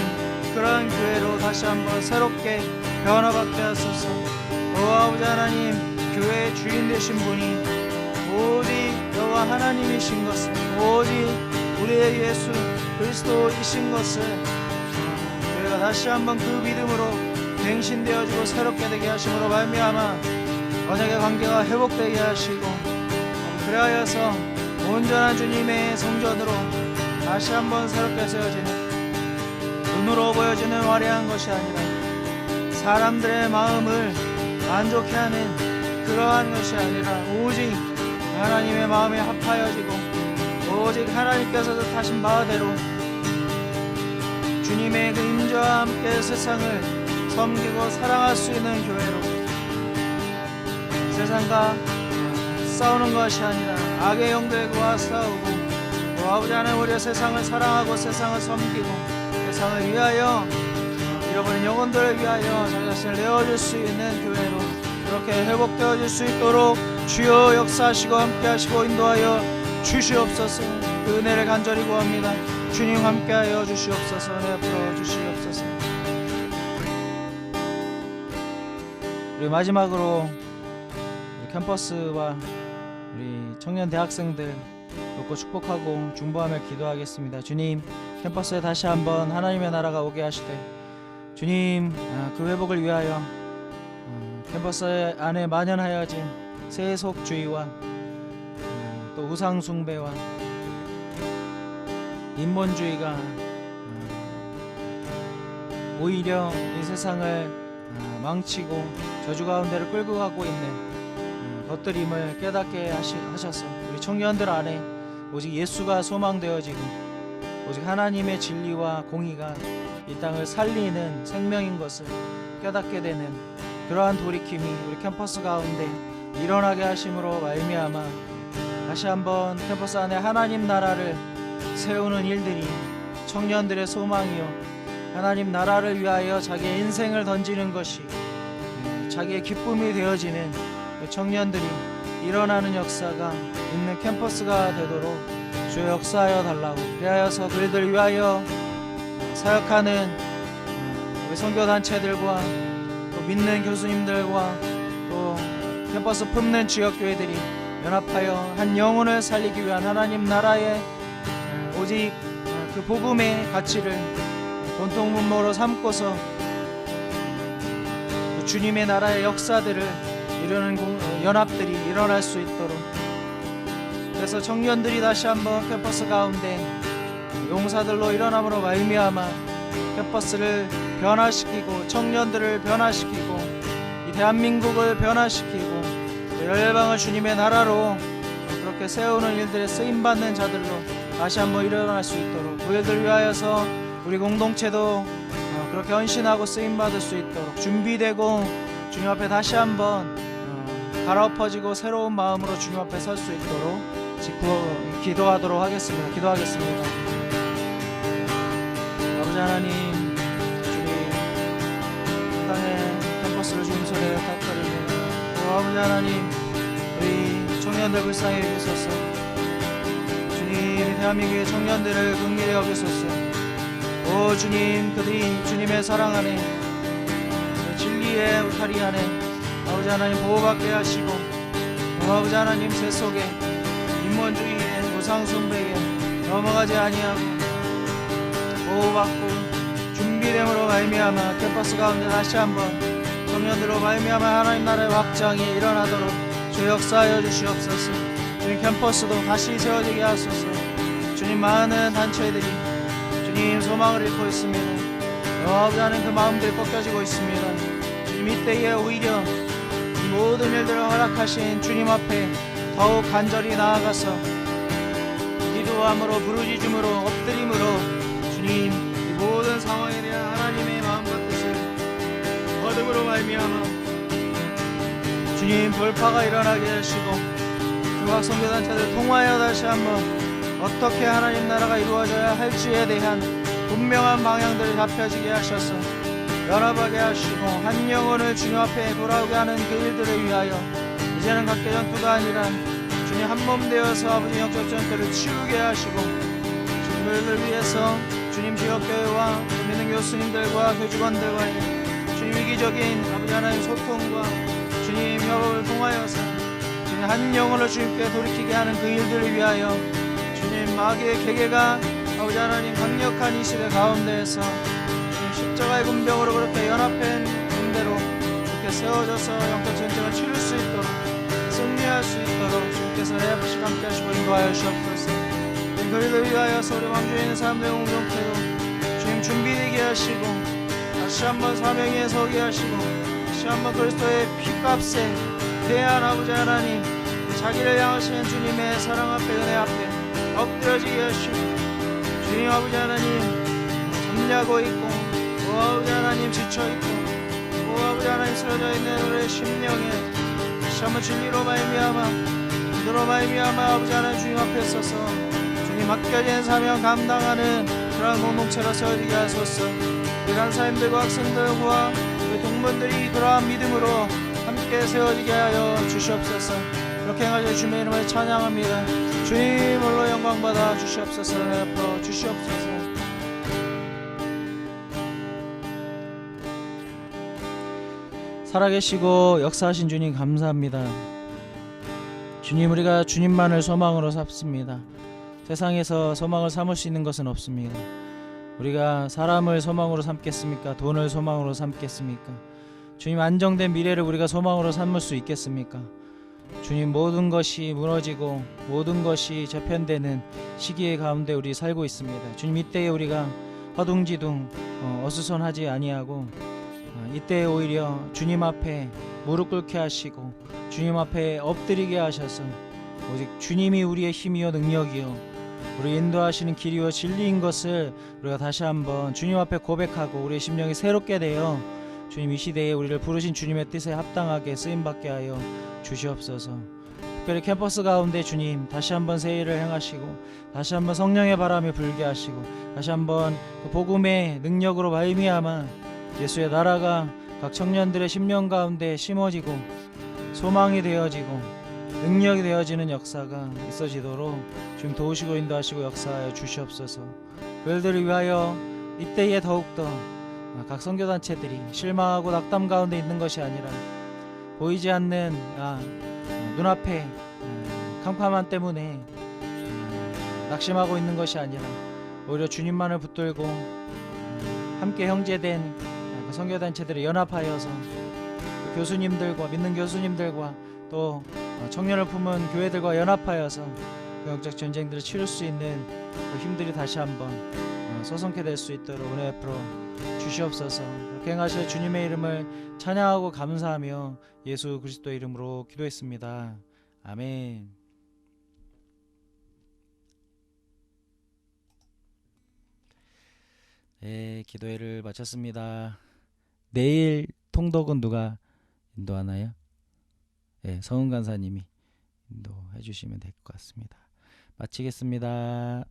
그러한 교회로 다시 한번 새롭게 변화받게 하소서. 아버지 하나님 교회의 주인 되신 분이 오직 여호와 하나님이신 것을 오직 우리의 예수 그리스도이신 것을 저희가 다시 한번 그 믿음으로 갱신되어지고 새롭게 되게 하심으로 말미암아 언약의 관계가 회복되게 하시고 그리하여서 온전한 주님의 성전으로 다시 한번 새롭게 세워지는 눈으로 보여지는 화려한 것이 아니라 사람들의 마음을 만족해 하는 그러한 것이 아니라 오직 하나님의 마음에 합하여지고 오직 하나님께서 뜻하신 바대로 주님의 그 임재와 함께 세상을 섬기고 사랑할 수 있는 교회로, 세상과 싸우는 것이 아니라 악의 영들과 싸우고, 또 아버지 하나님 우리가 세상을 사랑하고 세상을 섬기고 세상을 위하여 잃어버린 영혼들을 위하여 자기 자신을 내어줄 수 있는 교회로 그렇게 회복되어질 수 있도록 주여 역사하시고 함께하시고 인도하여 주시옵소서. 그 은혜를 간절히 구합니다. 주님 함께하여 주시옵소서. 은혜 풀어 주시옵소서. 우리 마지막으로 우리 캠퍼스와 우리 청년 대학생들 돕고 축복하고 중보하며 기도하겠습니다. 주님, 캠퍼스에 다시 한번 하나님의 나라가 오게 하시되 주님, 그 회복을 위하여 캠퍼스 안에 만연하여진 세속주의와 또 우상숭배와 인본주의가 오히려 이 세상을 망치고 저주 가운데를 끌고 가고 있는 것들임을 깨닫게 하셔서 우리 청년들 안에 오직 예수가 소망되어지고 오직 하나님의 진리와 공의가 이 땅을 살리는 생명인 것을 깨닫게 되는 그러한 돌이킴이 우리 캠퍼스 가운데 일어나게 하심으로 말미암아 다시 한번 캠퍼스 안에 하나님 나라를 세우는 일들이 청년들의 소망이요, 하나님 나라를 위하여 자기의 인생을 던지는 것이 자기의 기쁨이 되어지는 청년들이 일어나는 역사가 있는 캠퍼스가 되도록 주여 역사하여 달라고, 그리하여서 그들을 위하여 사역하는 우리 선교단체들과 또 믿는 교수님들과 또 캠퍼스 품는 지역교회들이 연합하여 한 영혼을 살리기 위한 하나님 나라의 오직 그 복음의 가치를 공통분모로 삼고서 그 주님의 나라의 역사들을 이루는 연합들이 일어날 수 있도록, 그래서 청년들이 다시 한번 캠퍼스 가운데 용사들로 일어남으로 말미암아 캠퍼스를 변화시키고 청년들을 변화시키고 이 대한민국을 변화시키고 열방을 주님의 나라로 그렇게 세우는 일들에 쓰임받는 자들로 다시 한번 일어날 수 있도록, 그 일들 위하여서 우리 공동체도 그렇게 헌신하고 쓰임받을 수 있도록 준비되고 주님 앞에 다시 한번 갈아엎어지고 새로운 마음으로 주님 앞에 설 수 있도록 기도하도록 하겠습니다. 기도하겠습니다. 아버지 하나님, 주님 땅의 캠퍼스를 주님 손에 탁드립니다. 아버지 하나님, 우리 청년들 불쌍히 여기소서. 주님, 대한민국의 청년들을 긍휼히 여기소서. 오 주님, 그들이 주님의 사랑 안에 진리의 울타리 안에 아버지 하나님 보호받게 하시고, 아버지 하나님 세속에 인본주의에 우상숭배에 넘어가지 아니하고 보호받고 준비됨으로 말미암아 캠퍼스 가운데 다시 한번 청년들로 말미암아 하나님 나라의 확장이 일어나도록 주 역사하여 주시옵소서. 주님, 캠퍼스도 다시 세워지게 하소서. 주님, 많은 단체들이 주님 소망을 잃고 있습니다. 아버지 하나님, 그 마음들이 꺾여지고 있습니다. 주님, 이때에 오히려 이 모든 일들을 허락하신 주님 앞에 더욱 간절히 나아가서 기도함으로 부르짖음으로 엎드림으로 주님, 이 모든 상황에 대한 하나님의 마음과 뜻을 거듭으로 말미암아 주님 돌파가 일어나게 하시고 중학 선교단체들 통하여 다시 한번 어떻게 하나님 나라가 이루어져야 할지에 대한 분명한 방향들을 잡혀지게 하셔서 연합하게 하시고 한 영혼을 주님 앞에 돌아오게 하는 그 일들을 위하여 이제는 각계 전투가 아니라 주님 한 몸 되어서 아버지 영적 전투를 치우게 하시고 주님을 위해서 주님 지역교회와 믿는 교수님들과 교직원들과의 주님 위기적인 아버지 하나님 소통과 주님 협업을 통하여서 주님 한 영혼을 주님께 돌이키게 하는 그 일들을 위하여 주님 마귀의 계계가 아버지 하나님 강력한 이 시대 가운데에서 주님 십자가의 군병으로 그렇게 연합한 군대로 그렇게 세워져서 영적 전쟁을 치를 수 있도록 승리할 수 있도록 주님께서 내 앞에 함께 하시고 인도하여 주옵소서. 그들을 위하여서 우리 왕주에 있는 사람들의 공동체도 주님 준비되게 하시고 다시 한번 사명에 서게 하시고 다시 한번 그리스도의 피값에 대한 아버지 하나님 자기를 향하시는 주님의 사랑 앞에 은혜 앞에 엎드려지게 하시고 주님 아버지 하나님 잠자고 있고 아버지 하나님 지쳐있고 오 아버지 하나님 쓰러져 있는 우리의 심령에 다시 한번 진리로 말미암아 믿음으로 말미암아 아버지 하나님 주님 앞에 서서 주님 맡겨진 사명 감당하는 그러한 공동체가 세워지게 하소서. 우리 간사님들과 학생들과 우리 동문들이 그러한 믿음으로 함께 세워지게 하여 주시옵소서. 이렇게 행하여 주님의 이름을 찬양합니다. 주님 홀로 영광받아 주시옵소서. 앞으로 주시옵소서. 살아계시고 역사하신 주님 감사합니다. 주님, 우리가 주님만을 소망으로 삼습니다. 세상에서 소망을 삼을 수 있는 것은 없습니다. 우리가 사람을 소망으로 삼겠습니까? 돈을 소망으로 삼겠습니까? 주님, 안정된 미래를 우리가 소망으로 삼을 수 있겠습니까? 주님, 모든 것이 무너지고 모든 것이 재편되는 시기의 가운데 우리 살고 있습니다. 주님, 이때에 우리가 허둥지둥 어수선하지 아니하고 이때에 오히려 주님 앞에 무릎 꿇게 하시고 주님 앞에 엎드리게 하셔서 오직 주님이 우리의 힘이요 능력이요 우리 인도하시는 길이요 진리인 것을 우리가 다시 한번 주님 앞에 고백하고 우리의 심령이 새롭게 되어 주님 이 시대에 우리를 부르신 주님의 뜻에 합당하게 쓰임받게 하여 주시옵소서. 특별히 캠퍼스 가운데 주님 다시 한번 새해를 행하시고 다시 한번 성령의 바람이 불게 하시고 다시 한번 그 복음의 능력으로 말미암아 예수의 나라가 각 청년들의 심령 가운데 심어지고 소망이 되어지고 능력이 되어지는 역사가 있어지도록 주님 도우시고 인도하시고 역사하여 주시옵소서. 그들을 위하여 이때에 더욱더 각 선교단체들이 실망하고 낙담 가운데 있는 것이 아니라 보이지 않는 눈앞에 캄캄함 때문에 낙심하고 있는 것이 아니라 오히려 주님만을 붙들고 함께 형제된 선교단체들이 연합하여서 교수님들과 믿는 교수님들과 또 청년을 품은 교회들과 연합하여서 영적 전쟁들을 치를 수 있는 그 힘들이 다시 한번 소성케 될 수 있도록 은혜 앞으로 주시옵소서. 그렇게 행하실 주님의 이름을 찬양하고 감사하며 예수 그리스도 이름으로 기도했습니다. 아멘. 네, 기도회를 마쳤습니다. 내일 통독은 누가 인도하나요? 네, 성은 간사님이 인도해 주시면 될 것 같습니다. 마치겠습니다.